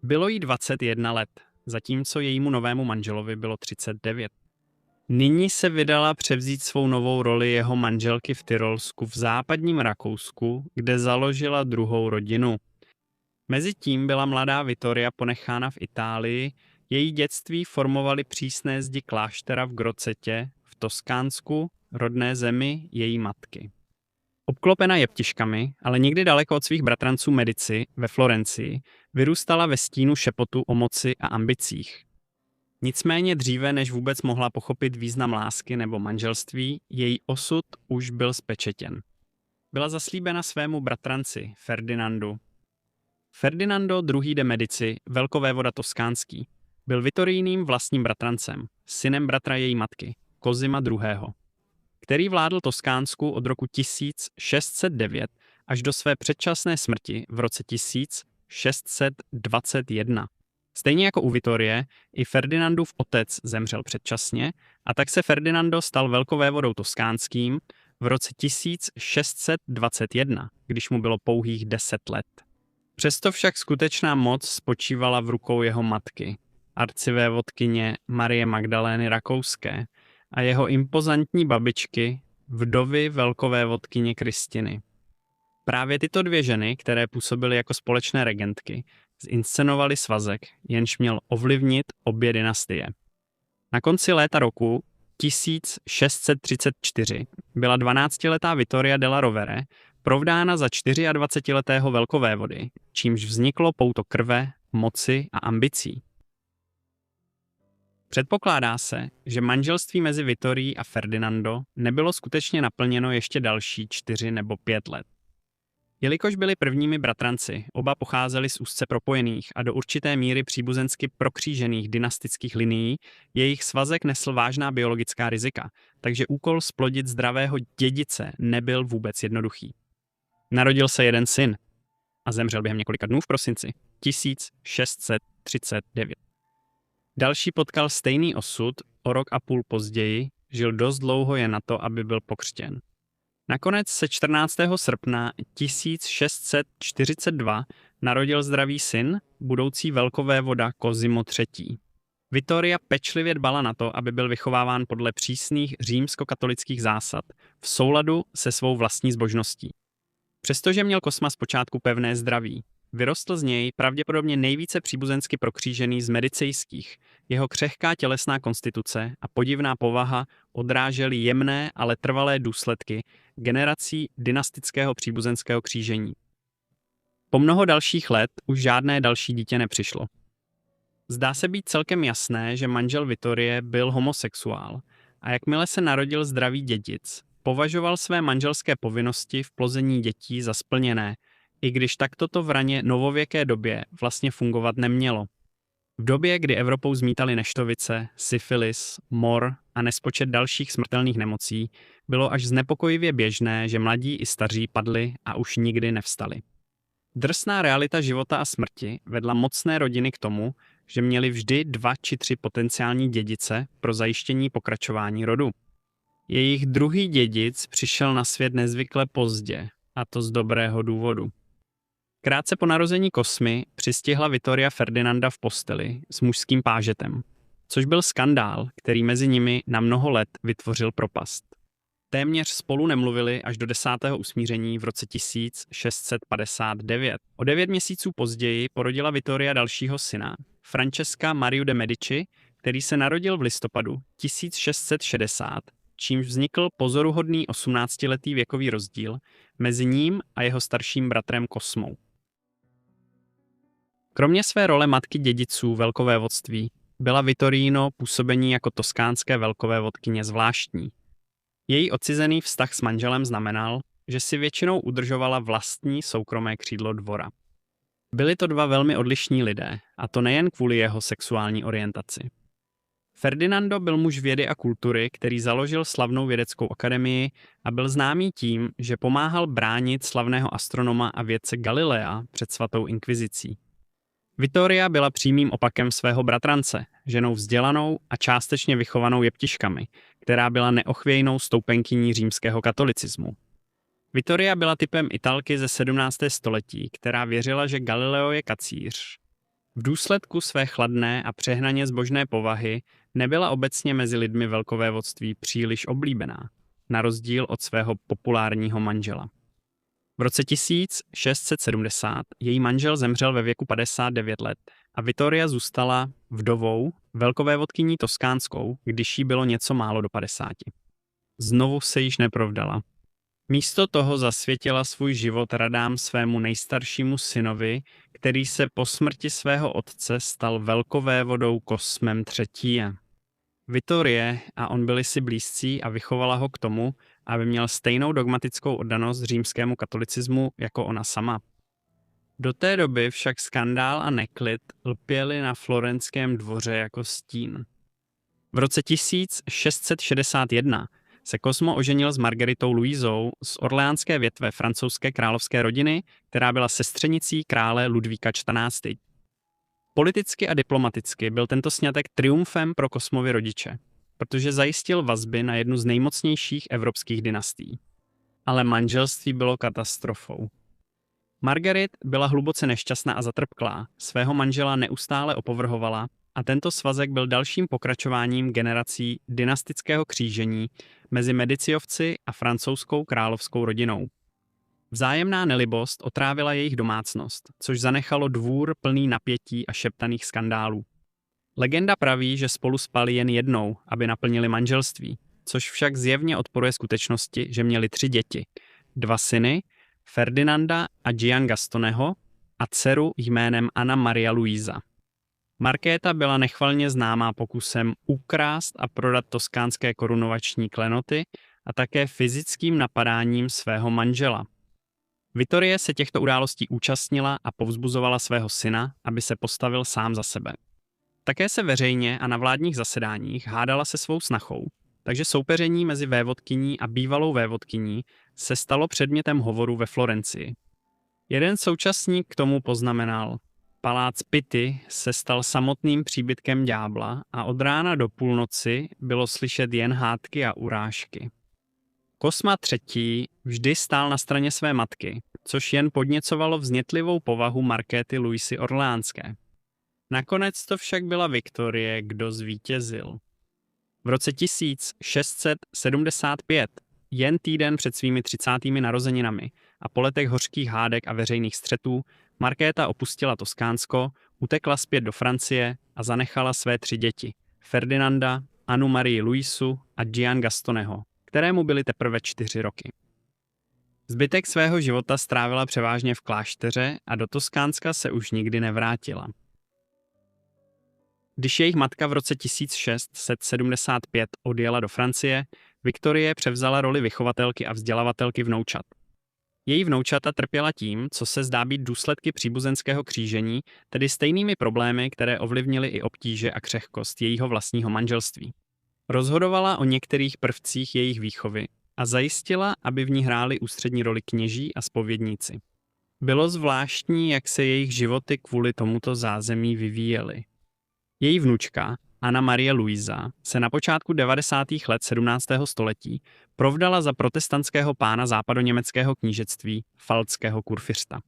Bylo jí 21 let, zatímco jejímu novému manželovi bylo 39. Nyní se vydala převzít svou novou roli jeho manželky v Tyrolsku v západním Rakousku, kde založila druhou rodinu. Mezitím byla mladá Vittoria ponechána v Itálii, její dětství formovaly přísné zdi kláštera v Grocetě v Toskánsku, rodné zemi její matky. Obklopena jeptiškami, ale nikdy daleko od svých bratranců Medici ve Florencii, vyrůstala ve stínu šepotu o moci a ambicích. Nicméně dříve, než vůbec mohla pochopit význam lásky nebo manželství, její osud už byl spečetěn. Byla zaslíbena svému bratranci Ferdinandu. Ferdinando II. De Medici, velkovévoda toskánský, byl Vittoríným vlastním bratrancem, synem bratra její matky, Cosima II., který vládl Toskánsku od roku 1609 až do své předčasné smrti v roce 1621. Stejně jako u Vittorie, i Ferdinandův otec zemřel předčasně a tak se Ferdinando stal velkovévodou toskánským v roce 1621, když mu bylo pouhých 10 let. Přesto však skutečná moc spočívala v rukou jeho matky, arcivévodkyně Marie Magdalény Rakouské, a jeho impozantní babičky, vdovy velkovévodkyně Kristiny. Právě tyto dvě ženy, které působily jako společné regentky, zinscenovaly svazek, jenž měl ovlivnit obě dynastie. Na konci léta roku 1634 byla 12letá Vittoria della Rovere provdána za 24letého velkovévody, čímž vzniklo pouto krve, moci a ambicí. Předpokládá se, že manželství mezi Vittorií a Ferdinando nebylo skutečně naplněno ještě další 4 nebo 5 let. Jelikož byli prvními bratranci, oba pocházeli z úzce propojených a do určité míry příbuzensky prokřížených dynastických linií, jejich svazek nesl vážná biologická rizika, takže úkol splodit zdravého dědice nebyl vůbec jednoduchý. Narodil se jeden syn a zemřel během několika dnů v prosinci 1639. Další potkal stejný osud, o rok a půl později, žil dost dlouho jen na to, aby byl pokřtěn. Nakonec se 14. srpna 1642 narodil zdravý syn, budoucí velkovévoda Cosimo III. Vittoria pečlivě dbala na to, aby byl vychováván podle přísných římskokatolických zásad v souladu se svou vlastní zbožností. Přestože měl Cosma zpočátku pevné zdraví, vyrostl z něj pravděpodobně nejvíce příbuzensky prokřížený z medicejských. Jeho křehká tělesná konstituce a podivná povaha odrážely jemné, ale trvalé důsledky generací dynastického příbuzenského křížení. Po mnoho dalších let už žádné další dítě nepřišlo. Zdá se být celkem jasné, že manžel Vittorie byl homosexuál a jakmile se narodil zdravý dědic, považoval své manželské povinnosti v plození dětí za splněné, i když takto to v raně novověké době vlastně fungovat nemělo. V době, kdy Evropou zmítaly neštovice, syfilis, mor a nespočet dalších smrtelných nemocí, bylo až znepokojivě běžné, že mladí i staří padli a už nikdy nevstali. Drsná realita života a smrti vedla mocné rodiny k tomu, že měli vždy 2 či 3 potenciální dědice pro zajištění pokračování rodu. Jejich druhý dědic přišel na svět nezvykle pozdě, a to z dobrého důvodu. Krátce po narození Cosmy přistihla Vittoria Ferdinanda v posteli s mužským pážetem, což byl skandál, který mezi nimi na mnoho let vytvořil propast. Téměř spolu nemluvili až do 10. usmíření v roce 1659. O 9 měsíců později porodila Vittoria dalšího syna, Francesca Mariu de Medici, který se narodil v listopadu 1660, čímž vznikl pozoruhodný 18letý věkový rozdíl mezi ním a jeho starším bratrem Cosmou. Kromě své role matky dědiců velkovévodství byla Vittorino působení jako toskánské velkovévodkyně zvláštní. Její odcizený vztah s manželem znamenal, že si většinou udržovala vlastní soukromé křídlo dvora. Byli to dva velmi odlišní lidé, a to nejen kvůli jeho sexuální orientaci. Ferdinando byl muž vědy a kultury, který založil slavnou vědeckou akademii a byl známý tím, že pomáhal bránit slavného astronoma a vědce Galilea před svatou inkvizicí. Vittoria byla přímým opakem svého bratrance, ženou vzdělanou a částečně vychovanou jeptiškami, která byla neochvějnou stoupenkyní římského katolicismu. Vittoria byla typem Italky ze 17. století, která věřila, že Galileo je kacíř. V důsledku své chladné a přehnaně zbožné povahy nebyla obecně mezi lidmi velkovévodství příliš oblíbená, na rozdíl od svého populárního manžela. V roce 1670 její manžel zemřel ve věku 59 let a Vittoria zůstala vdovou, velkovévodkyní toskánskou, když jí bylo něco málo do 50. Znovu se již neprovdala. Místo toho zasvětila svůj život radám svému nejstaršímu synovi, který se po smrti svého otce stal velkovévodou Cosmem III. Vittorie a on byli si blízcí a vychovala ho k tomu, aby měl stejnou dogmatickou oddanost římskému katolicismu jako ona sama. Do té doby však skandál a neklid lpěli na florenském dvoře jako stín. V roce 1661 se Cosmo oženil s Margaritou Luisou z orleánské větve francouzské královské rodiny, která byla sestřenicí krále Ludvíka XIV. Politicky a diplomaticky byl tento sňatek triumfem pro Cosmovy rodiče, protože zajistil vazby na jednu z nejmocnějších evropských dynastií. Ale manželství bylo katastrofou. Margarit byla hluboce nešťastná a zatrpklá, svého manžela neustále opovrhovala a tento svazek byl dalším pokračováním generací dynastického křížení mezi Mediciovci a francouzskou královskou rodinou. Vzájemná nelibost otrávila jejich domácnost, což zanechalo dvůr plný napětí a šeptaných skandálů. Legenda praví, že spolu spali jen jednou, aby naplnili manželství, což však zjevně odporuje skutečnosti, že měli 3 děti, 2 syny, Ferdinanda a Gian Gastoneho a dceru jménem Anna Maria Luisa. Markéta byla nechvalně známá pokusem ukrást a prodat toskánské korunovační klenoty a také fyzickým napadáním svého manžela. Vittorie se těchto událostí účastnila a povzbuzovala svého syna, aby se postavil sám za sebe. Také se veřejně a na vládních zasedáních hádala se svou snachou, takže soupeření mezi vévodkyní a bývalou vévodkyní se stalo předmětem hovoru ve Florencii. Jeden současník k tomu poznamenal: palác Pitti se stal samotným příbytkem ďábla a od rána do půlnoci bylo slyšet jen hádky a urážky. Kosma III. Vždy stál na straně své matky, což jen podněcovalo vznětlivou povahu Markéty Luisy Orleánské. Nakonec to však byla Viktorie, kdo zvítězil. V roce 1675, jen týden před svými 30. narozeninami a po letech hořkých hádek a veřejných střetů, Markéta opustila Toskánsko, utekla zpět do Francie a zanechala své 3 děti, Ferdinanda, Annu Marii Luisu a Gian Gastoneho, kterému byly teprve 4 roky. Zbytek svého života strávila převážně v klášteře a do Toskánska se už nikdy nevrátila. Když jejich matka v roce 1675 odjela do Francie, Viktorie převzala roli vychovatelky a vzdělavatelky vnoučat. Její vnoučata trpěla tím, co se zdá být důsledky příbuzenského křížení, tedy stejnými problémy, které ovlivnily i obtíže a křehkost jejího vlastního manželství. Rozhodovala o některých prvcích jejich výchovy a zajistila, aby v ní hráli ústřední roli kněží a zpovědníci. Bylo zvláštní, jak se jejich životy kvůli tomuto zázemí vyvíjely. Její vnučka, Anna Maria Luisa, se na počátku 90. let 17. století provdala za protestantského pána západoněmeckého knížectví, pfalckého kurfiřta.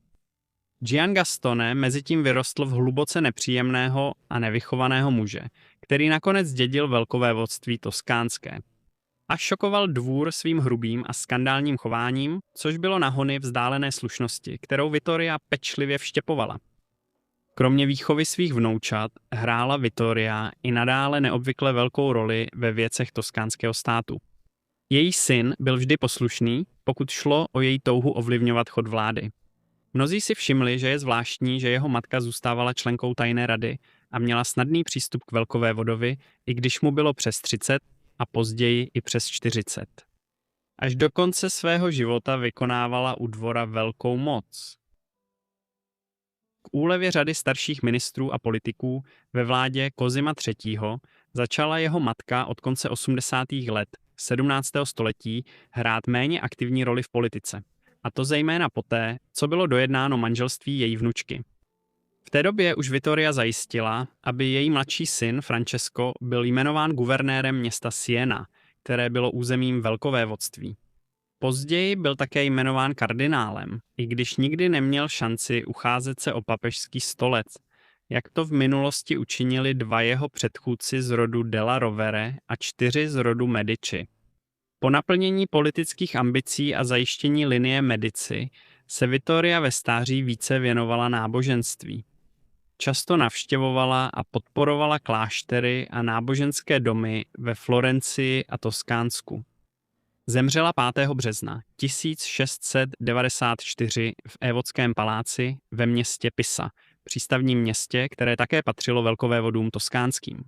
Gian Gastone mezitím vyrostl v hluboce nepříjemného a nevychovaného muže, který nakonec dědil velkovévodství toskánské. A šokoval dvůr svým hrubým a skandálním chováním, což bylo na hony vzdálené slušnosti, kterou Vittoria pečlivě vštěpovala. Kromě výchovy svých vnoučat hrála Vittoria i nadále neobvykle velkou roli ve věcech toskánského státu. Její syn byl vždy poslušný, pokud šlo o její touhu ovlivňovat chod vlády. Mnozí si všimli, že je zvláštní, že jeho matka zůstávala členkou tajné rady a měla snadný přístup k velkovévodovi, i když mu bylo přes 30 a později i přes 40. Až do konce svého života vykonávala u dvora velkou moc. K úlevě řady starších ministrů a politiků ve vládě Cosima III. Začala jeho matka od konce 80. let 17. století hrát méně aktivní roli v politice. A to zejména poté, co bylo dojednáno manželství její vnučky. V té době už Vittoria zajistila, aby její mladší syn Francesco byl jmenován guvernérem města Siena, které bylo územím velkovévodství. Později byl také jmenován kardinálem, i když nikdy neměl šanci ucházet se o papežský stolec, jak to v minulosti učinili 2 jeho předchůdci z rodu Della Rovere a 4 z rodu Medici. Po naplnění politických ambicí a zajištění linie Medici se Vittoria ve stáří více věnovala náboženství. Často navštěvovala a podporovala kláštery a náboženské domy ve Florencii a Toskánsku. Zemřela 5. března 1694 v Évodském paláci ve městě Pisa, přístavním městě, které také patřilo velkovévodům toskánským.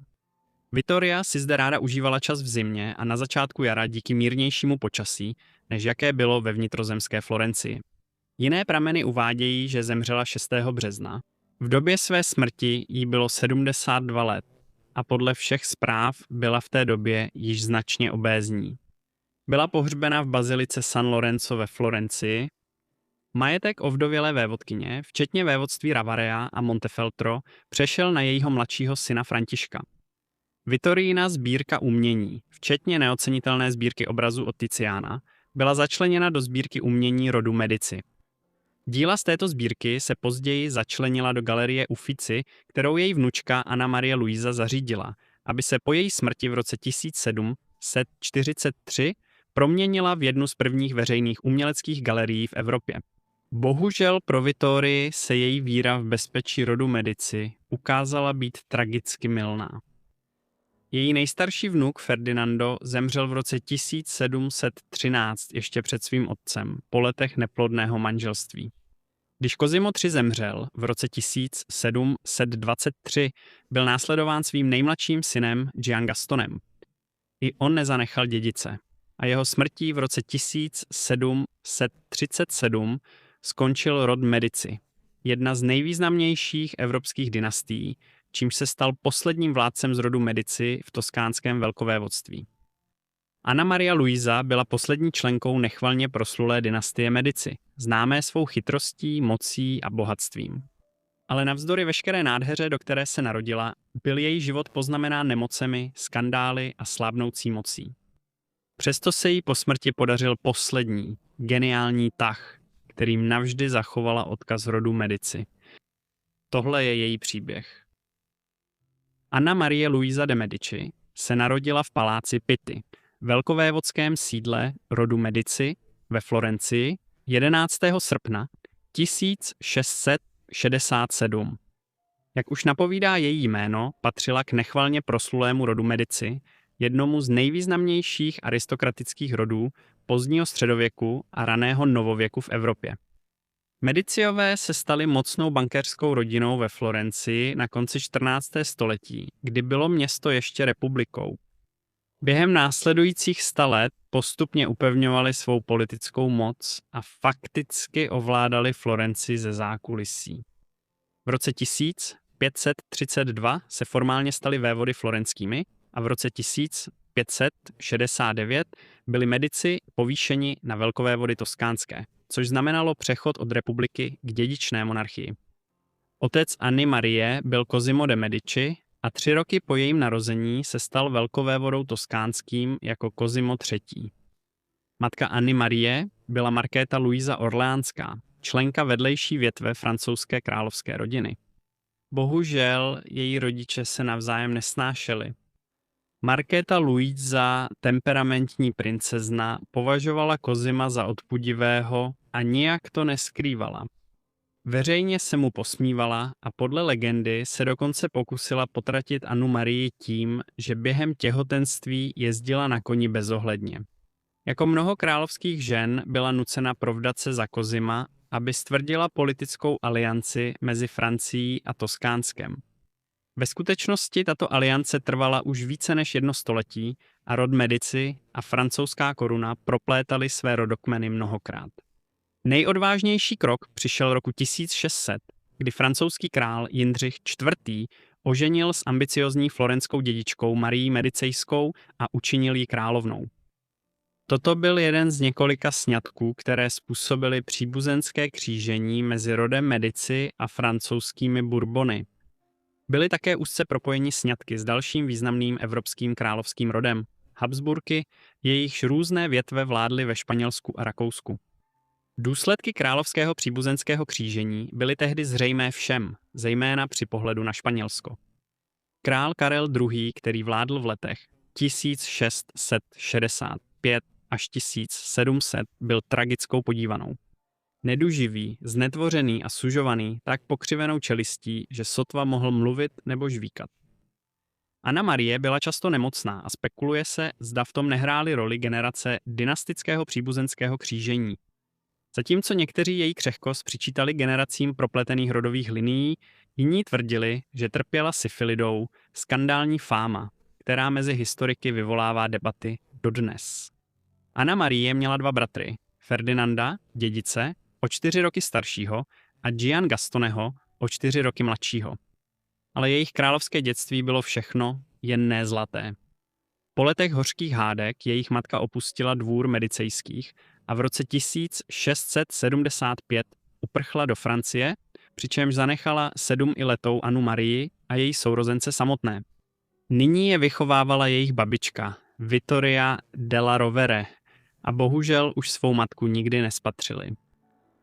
Vittoria si zde ráda užívala čas v zimě a na začátku jara díky mírnějšímu počasí, než jaké bylo ve vnitrozemské Florencii. Jiné prameny uvádějí, že zemřela 6. března. V době své smrti jí bylo 72 let a podle všech zpráv byla v té době již značně obézní. Byla pohřbena v bazilice San Lorenzo ve Florencii. Majetek ovdovělé vévodkyně, včetně vévodství Ravarea a Montefeltro, přešel na jejího mladšího syna Františka. Vittoriina sbírka umění, včetně neocenitelné sbírky obrazů od Tiziana, byla začleněna do sbírky umění rodu Medici. Díla z této sbírky se později začlenila do galerie Uffizi, kterou její vnučka Anna Maria Luisa zařídila, aby se po její smrti v roce 1743 proměnila v jednu z prvních veřejných uměleckých galerií v Evropě. Bohužel pro Vittorii se její víra v bezpečí rodu Medici ukázala být tragicky mylná. Její nejstarší vnuk Ferdinando zemřel v roce 1713 ještě před svým otcem, po letech neplodného manželství. Když Cosimo III. Zemřel v roce 1723, byl následován svým nejmladším synem Giangastonem. I on nezanechal dědice a jeho smrtí v roce 1737 skončil rod Medici, jedna z nejvýznamnějších evropských dynastií, čímž se stal posledním vládcem z rodu Medici v toskánském velkovévodství. Anna Maria Luisa byla poslední členkou nechvalně proslulé dynastie Medici, známé svou chytrostí, mocí a bohatstvím. Ale navzdory veškeré nádheře, do které se narodila, byl její život poznamenán nemocemi, skandály a slábnoucí mocí. Přesto se jí po smrti podařil poslední, geniální tah, kterým navždy zachovala odkaz rodu Medici. Tohle je její příběh. Anna Marie Luisa de Medici se narodila v paláci Pitti, velkovévodském sídle rodu Medici ve Florencii 11. srpna 1667. Jak už napovídá její jméno, patřila k nechvalně proslulému rodu Medici, jednomu z nejvýznamnějších aristokratických rodů pozdního středověku a raného novověku v Evropě. Mediciové se stali mocnou bankéřskou rodinou ve Florencii na konci 14. století, kdy bylo město ještě republikou. Během následujících 100 let postupně upevňovali svou politickou moc a fakticky ovládali Florencii ze zákulisí. V roce 1532 se formálně stali vévody florenskými a v roce 1569 byli Medici povýšeni na velkovévody toskánské, což znamenalo přechod od republiky k dědičné monarchii. Otec Anny Marie byl Cosimo de Medici a 3 roky po jejím narození se stal velkovévodou toskánským jako Cosimo III. Matka Anny Marie byla Markéta Luisa Orleánská, členka vedlejší větve francouzské královské rodiny. Bohužel její rodiče se navzájem nesnášeli. Markéta Luisa, temperamentní princezna, považovala Cosima za odpudivého a nijak to neskrývala. Veřejně se mu posmívala a podle legendy se dokonce pokusila potratit Annu Marii tím, že během těhotenství jezdila na koni bezohledně. Jako mnoho královských žen byla nucena provdat se za Cosima, aby stvrdila politickou alianci mezi Francií a Toskánskem. Ve skutečnosti tato aliance trvala už více než 1 století a rod Medici a francouzská koruna proplétali své rodokmeny mnohokrát. Nejodvážnější krok přišel roku 1600, kdy francouzský král Jindřich IV. Oženil s ambiciozní florenskou dědičkou Marií Medicejskou a učinil ji královnou. Toto byl jeden z několika sňatků, které způsobily příbuzenské křížení mezi rodem Medici a francouzskými Bourbony. Byly také úzce propojeni sňatky s dalším významným evropským královským rodem, Habsburky, jejichž různé větve vládly ve Španělsku a Rakousku. Důsledky královského příbuzenského křížení byly tehdy zřejmé všem, zejména při pohledu na Španělsko. Král Karel II., který vládl v letech 1665 až 1700, byl tragickou podívanou. Neduživý, znetvořený a sužovaný tak pokřivenou čelistí, že sotva mohl mluvit nebo žvíkat. Anna Marie byla často nemocná a spekuluje se, zda v tom nehrály roli generace dynastického příbuzenského křížení. Zatímco někteří její křehkost přičítali generacím propletených rodových linií, jiní tvrdili, že trpěla syfilidou, skandální fáma, která mezi historiky vyvolává debaty dodnes. Anna Marie měla 2 bratry, Ferdinanda, dědice, o 4 roky staršího, a Giangastoneho, o 4 roky mladšího. Ale jejich královské dětství bylo všechno, jen ne zlaté. Po letech hořkých hádek jejich matka opustila dvůr medicejských a v roce 1675 uprchla do Francie, přičemž zanechala 7letou Annu Marii a její sourozence samotné. Nyní je vychovávala jejich babička, Vittoria della Rovere, a bohužel už svou matku nikdy nespatřili.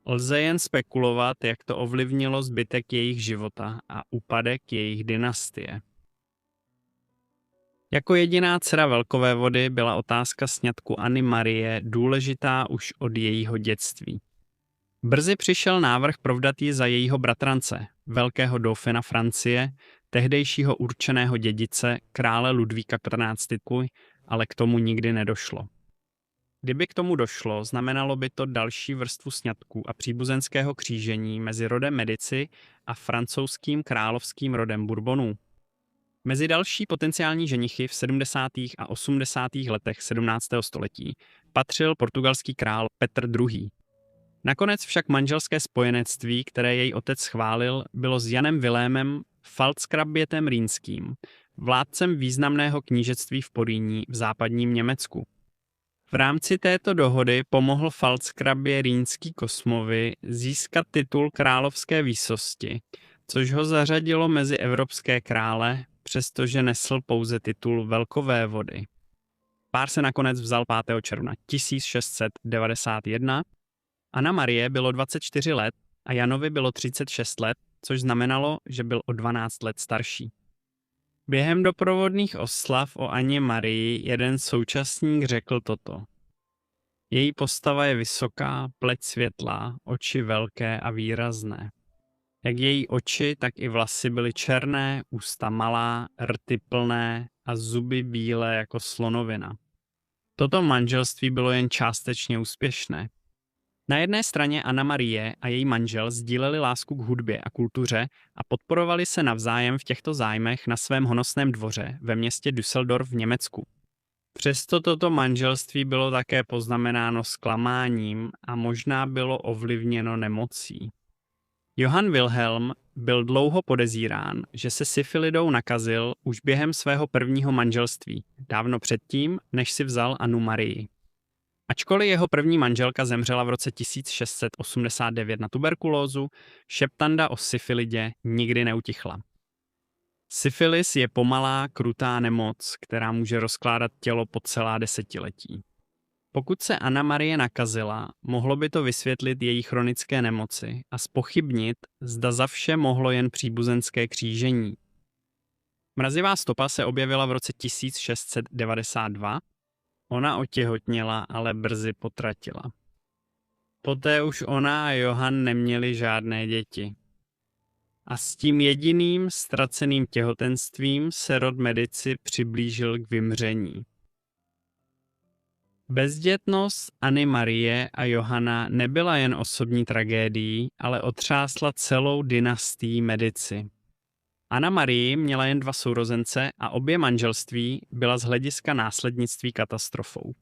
Lze jen spekulovat, jak to ovlivnilo zbytek jejich života a úpadek jejich dynastie. Jako jediná dcera velkovévody byla otázka sňatku Anny Marie důležitá už od jejího dětství. Brzy přišel návrh provdat ji za jejího bratrance, velkého dauphéna Francie, tehdejšího určeného dědice, krále Ludvíka XIV., ale k tomu nikdy nedošlo. Kdyby k tomu došlo, znamenalo by to další vrstvu sňatků a příbuzenského křížení mezi rodem Medici a francouzským královským rodem Bourbonů. Mezi další potenciální ženichy v 70. a 80. letech 17. století patřil portugalský král Petr II. Nakonec však manželské spojenectví, které její otec schválil, bylo s Janem Vilémem Pfalzgrabětem rýnským, vládcem významného knížectví v Porýní v západním Německu. V rámci této dohody pomohl Pfalzgrabě rýnský Kosmovi získat titul královské výsosti, což ho zařadilo mezi evropské krále, přestože nesl pouze titul velkovévody. Pár se nakonec vzal 5. června 1691. Anna Marie bylo 24 let a Janovi bylo 36 let, což znamenalo, že byl o 12 let starší. Během doprovodných oslav o Anně Marii jeden současník řekl toto. Její postava je vysoká, pleť světlá, oči velké a výrazné. Jak její oči, tak i vlasy byly černé, ústa malá, rty plné a zuby bílé jako slonovina. Toto manželství bylo jen částečně úspěšné. Na jedné straně Anna Marie a její manžel sdíleli lásku k hudbě a kultuře a podporovali se navzájem v těchto zájmech na svém honosném dvoře ve městě Düsseldorf v Německu. Přesto toto manželství bylo také poznamenáno zklamáním a možná bylo ovlivněno nemocí. Johann Wilhelm byl dlouho podezírán, že se syfilidou nakazil už během svého prvního manželství, dávno předtím, než si vzal Annu Marii. Ačkoliv jeho první manželka zemřela v roce 1689 na tuberkulózu, šeptanda o syfilidě nikdy neutichla. Syfilis je pomalá, krutá nemoc, která může rozkládat tělo po celá desetiletí. Pokud se Anna Marie nakazila, mohlo by to vysvětlit její chronické nemoci a zpochybnit, zda za vše mohlo jen příbuzenské křížení. Mrazivá stopa se objevila v roce 1692. Ona otěhotněla, ale brzy potratila. Poté už ona a Johann neměli žádné děti. A s tím jediným ztraceným těhotenstvím se rod Medici přiblížil k vymření. Bezdětnost Anny Marie a Johanna nebyla jen osobní tragédií, ale otřásla celou dynastii Medici. Anna Marie měla jen 2 sourozence a obě manželství byla z hlediska následnictví katastrofou.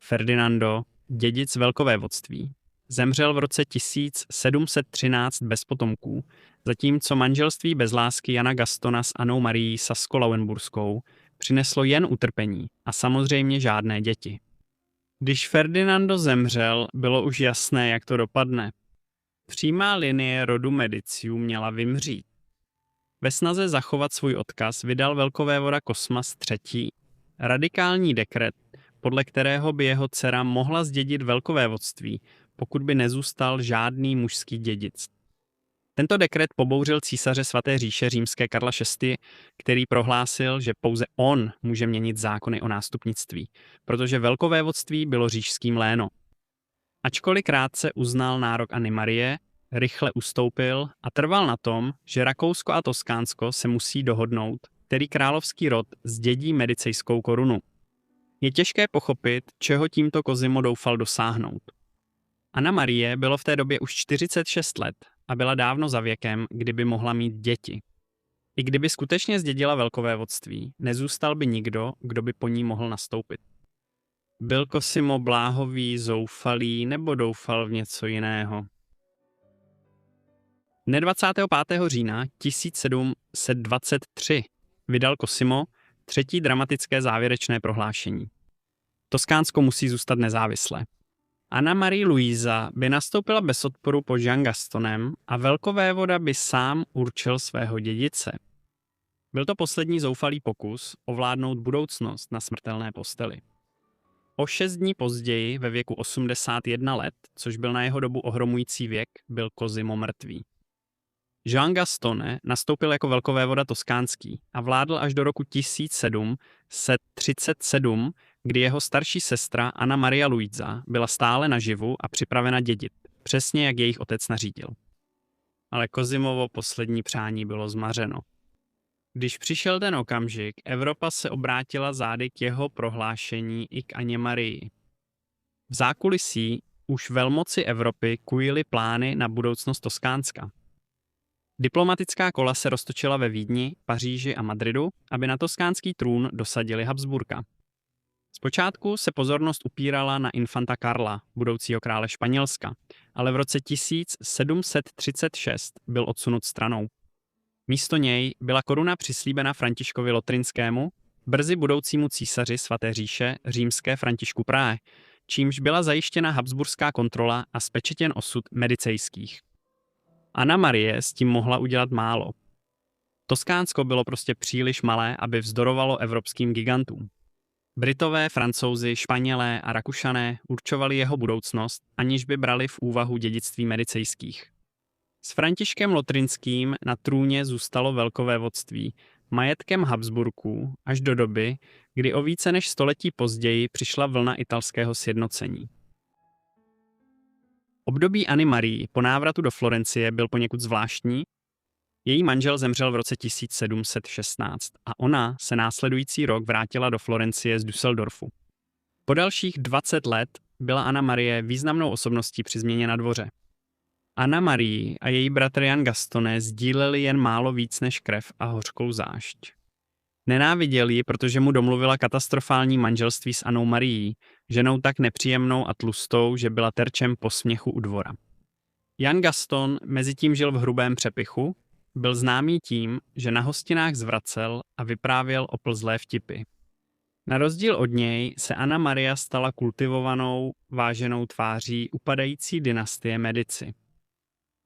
Ferdinando, dědic velkovévodství, zemřel v roce 1713 bez potomků, zatímco manželství bez lásky Jana Gastona s Annou Marií Sasko-Lauenburskou přineslo jen utrpení a samozřejmě žádné děti. Když Ferdinando zemřel, bylo už jasné, jak to dopadne. Přímá linie rodu Mediciů měla vymřít. Ve snaze zachovat svůj odkaz vydal velkovévoda Kosmas III. Radikální dekret, podle kterého by jeho dcera mohla zdědit velkovévodství, pokud by nezůstal žádný mužský dědic. Tento dekret pobouřil císaře svaté říše římské Karla VI., který prohlásil, že pouze on může měnit zákony o nástupnictví, protože velkovévodství bylo říšským léno. Ačkoliv krátce uznal nárok Anny Marie, rychle ustoupil a trval na tom, že Rakousko a Toskánsko se musí dohodnout, který královský rod zdědí medicejskou korunu. Je těžké pochopit, čeho tímto Cosimo doufal dosáhnout. Anna Marie bylo v té době už 46 let a byla dávno za věkem, kdyby mohla mít děti. I kdyby skutečně zdědila velkovévodství, nezůstal by nikdo, kdo by po ní mohl nastoupit. Byl Cosimo bláhový, zoufalý nebo doufal v něco jiného? Dne 25. října 1723 vydal Cosimo třetí dramatické závěrečné prohlášení. Toskánsko musí zůstat nezávislé. Anna Marie Luisa by nastoupila bez odporu po Jean Gastonem a velkovévoda by sám určil svého dědice. Byl to poslední zoufalý pokus ovládnout budoucnost na smrtelné posteli. O 6 dní později, ve věku 81 let, což byl na jeho dobu ohromující věk, byl Cosimo mrtvý. Jean Gastone nastoupil jako velkovévoda toskánský a vládl až do roku 1737, kdy jeho starší sestra Anna Maria Luisa byla stále naživu a připravena dědit, přesně jak jejich otec nařídil. Ale Cosimovo poslední přání bylo zmařeno. Když přišel ten okamžik, Evropa se obrátila zády k jeho prohlášení i k Anně Marii. V zákulisí už velmoci Evropy kujily plány na budoucnost Toskánska. Diplomatická kola se roztočila ve Vídni, Paříži a Madridu, aby na toskánský trůn dosadili Habsburka. Zpočátku se pozornost upírala na infanta Karla, budoucího krále Španělska, ale v roce 1736 byl odsunut stranou. Místo něj byla koruna přislíbena Františkovi Lotrinskému, brzy budoucímu císaři Svaté říše římské Františku Prahe, čímž byla zajištěna habsburská kontrola a spečetěn osud medicejských. Anna Marie s tím mohla udělat málo. Toskánsko bylo prostě příliš malé, aby vzdorovalo evropským gigantům. Britové, Francouzi, Španělé a Rakušané určovali jeho budoucnost, aniž by brali v úvahu dědictví medicejských. S Františkem Lotrinským na trůně zůstalo velkovévodství, majetkem Habsburků až do doby, kdy o více než století později přišla vlna italského sjednocení. Období Anny Marie po návratu do Florencie byl poněkud zvláštní. Její manžel zemřel v roce 1716 a ona se následující rok vrátila do Florencie z Düsseldorfu. Po dalších 20 let byla Anna Marie významnou osobností při změně na dvoře. Anna Marie a její bratr Jan Gastone sdíleli jen málo víc než krev a hořkou zášť. Nenáviděl ji, protože mu domluvila katastrofální manželství s Annou Marií, ženou tak nepříjemnou a tlustou, že byla terčem posměchu u dvora. Jan Gaston mezitím žil v hrubém přepichu, byl známý tím, že na hostinách zvracel a vyprávěl oplzlé vtipy. Na rozdíl od něj se Anna Maria stala kultivovanou, váženou tváří upadající dynastie Medici.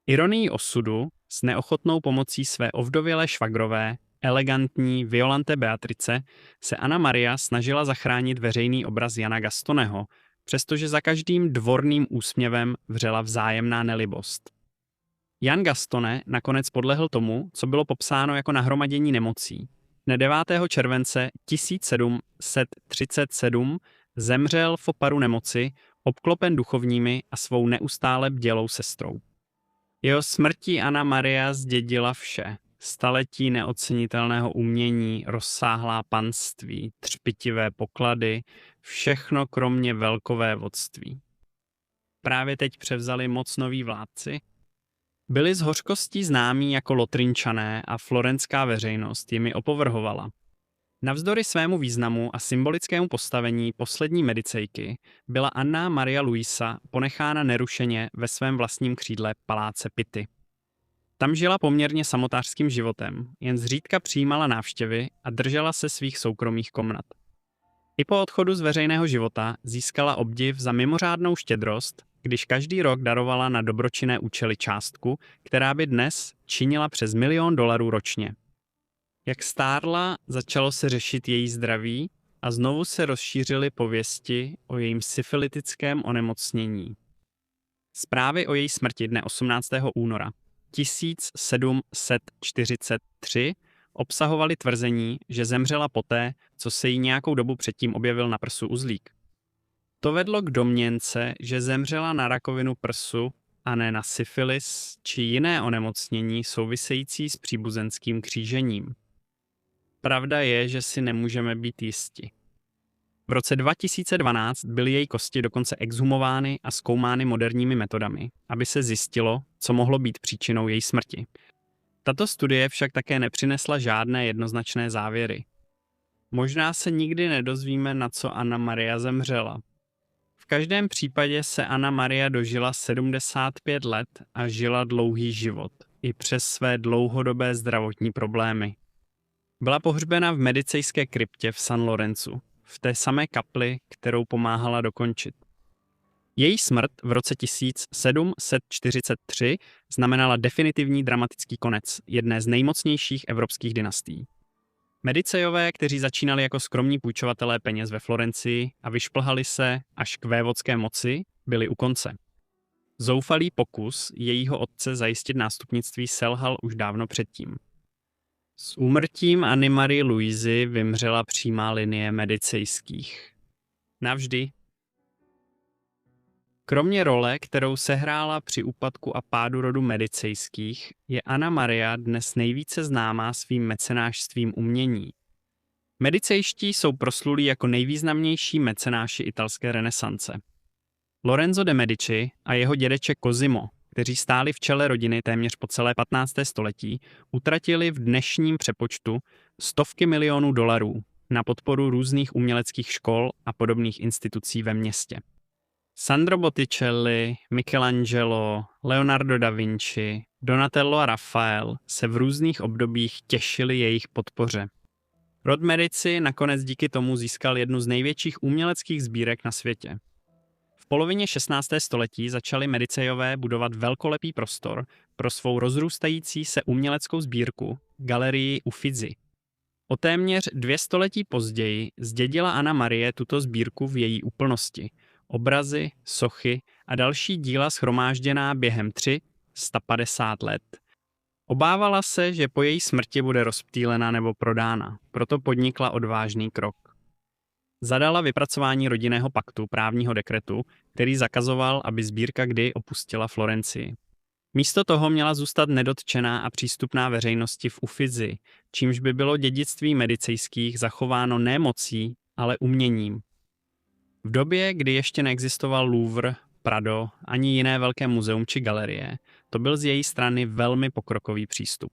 Ironií osudu, s neochotnou pomocí své ovdovělé švagrové, elegantní Violante Beatrice, se Anna Maria snažila zachránit veřejný obraz Jana Gastoneho, přestože za každým dvorným úsměvem vřela vzájemná nelibost. Jan Gastone nakonec podlehl tomu, co bylo popsáno jako nahromadění nemocí. Dne 9. července 1737 zemřel v oparu nemoci, obklopen duchovními a svou neustále bdělou sestrou. Jeho smrtí Anna Maria zdědila vše. Staletí neocenitelného umění, rozsáhlá panství, třpitivé poklady, všechno kromě velkovévodství. Právě teď převzali moc noví vládci. Byli s hořkostí známí jako Lotrinčané a florenská veřejnost jimi opovrhovala. Navzdory svému významu a symbolickému postavení poslední medicejky byla Anna Maria Luisa ponechána nerušeně ve svém vlastním křídle paláce Pitti. Tam žila poměrně samotářským životem, jen zřídka přijímala návštěvy a držela se svých soukromých komnat. I po odchodu z veřejného života získala obdiv za mimořádnou štědrost, když každý rok darovala na dobročinné účely částku, která by dnes činila přes $1 milion ročně. Jak stárla, začalo se řešit její zdraví a znovu se rozšířily pověsti o jejím syfilitickém onemocnění. Zprávy o její smrti dne 18. února 1743 obsahovaly tvrzení, že zemřela poté, co se jí nějakou dobu předtím objevil na prsu uzlík. To vedlo k domněnce, že zemřela na rakovinu prsu a ne na syfilis či jiné onemocnění související s příbuzenským křížením. Pravda je, že si nemůžeme být jisti. V roce 2012 byly její kosti dokonce exhumovány a zkoumány moderními metodami, aby se zjistilo, co mohlo být příčinou její smrti. Tato studie však také nepřinesla žádné jednoznačné závěry. Možná se nikdy nedozvíme, na co Anna Maria zemřela. V každém případě se Anna Maria dožila 75 let a žila dlouhý život, i přes své dlouhodobé zdravotní problémy. Byla pohřbena v medicejské kryptě v San Lorenzu, v té samé kapli, kterou pomáhala dokončit. Její smrt v roce 1743 znamenala definitivní dramatický konec jedné z nejmocnějších evropských dynastií. Medicejové, kteří začínali jako skromní půjčovatelé peněz ve Florencii a vyšplhali se až k vévodské moci, byli u konce. Zoufalý pokus jejího otce zajistit nástupnictví selhal už dávno předtím. S úmrtím Anny Marie Louisy vymřela přímá linie medicejských. Navždy. Kromě role, kterou sehrála při úpadku a pádu rodu medicejských, je Anna Maria dnes nejvíce známá svým mecenášstvím umění. Medicejští jsou proslulí jako nejvýznamnější mecenáši italské renesance. Lorenzo de Medici a jeho dědeček Cosimo, kteří stáli v čele rodiny téměř po celé 15. století, utratili v dnešním přepočtu stovky milionů dolarů na podporu různých uměleckých škol a podobných institucí ve městě. Sandro Botticelli, Michelangelo, Leonardo da Vinci, Donatello a Raphael se v různých obdobích těšili jejich podpoře. Rod Medici nakonec díky tomu získal jednu z největších uměleckých sbírek na světě. V polovině 16. století začali Medicejové budovat velkolepý prostor pro svou rozrůstající se uměleckou sbírku, galerii Uffizi. O téměř 2 století později zdědila Anna Marie tuto sbírku v její úplnosti. Obrazy, sochy a další díla shromážděná během 350 let. Obávala se, že po její smrti bude rozptýlena nebo prodána, proto podnikla odvážný krok. Zadala vypracování rodinného paktu, právního dekretu, který zakazoval, aby sbírka kdy opustila Florencii. Místo toho měla zůstat nedotčená a přístupná veřejnosti v Uffizi, čímž by bylo dědictví medicejských zachováno ne mocí, ale uměním. V době, kdy ještě neexistoval Louvre, Prado ani jiné velké muzeum či galerie, to byl z její strany velmi pokrokový přístup.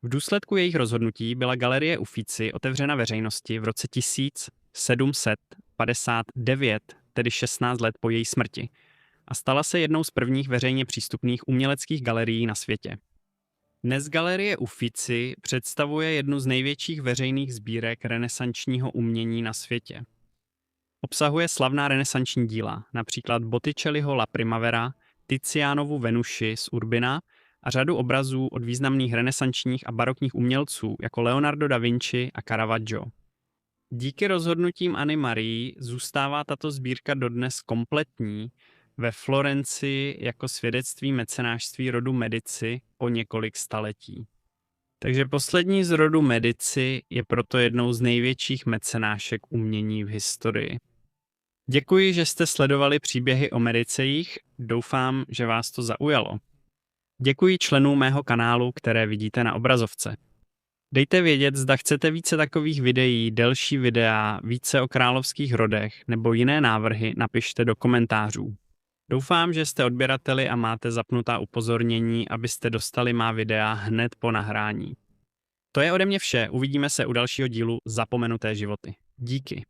V důsledku jejich rozhodnutí byla galerie Uffizi otevřena veřejnosti v roce 1759, tedy 16 let po její smrti, a stala se jednou z prvních veřejně přístupných uměleckých galerií na světě. Dnes galerie Uffizi představuje jednu z největších veřejných sbírek renesančního umění na světě. Obsahuje slavná renesanční díla, například Botticelliho La Primavera, Tizianovu Venuši z Urbina a řadu obrazů od významných renesančních a barokních umělců jako Leonardo da Vinci a Caravaggio. Díky rozhodnutím Anny Marie zůstává tato sbírka dodnes kompletní ve Florencii jako svědectví mecenášství rodu Medici po několik staletí. Takže poslední z rodu Medici je proto jednou z největších mecenášek umění v historii. Děkuji, že jste sledovali příběhy o Medicejích, doufám, že vás to zaujalo. Děkuji členům mého kanálu, které vidíte na obrazovce. Dejte vědět, zda chcete více takových videí, delší videa, více o královských rodech nebo jiné návrhy napište do komentářů. Doufám, že jste odběrateli a máte zapnutá upozornění, abyste dostali má videa hned po nahrání. To je ode mě vše, uvidíme se u dalšího dílu Zapomenuté životy. Díky.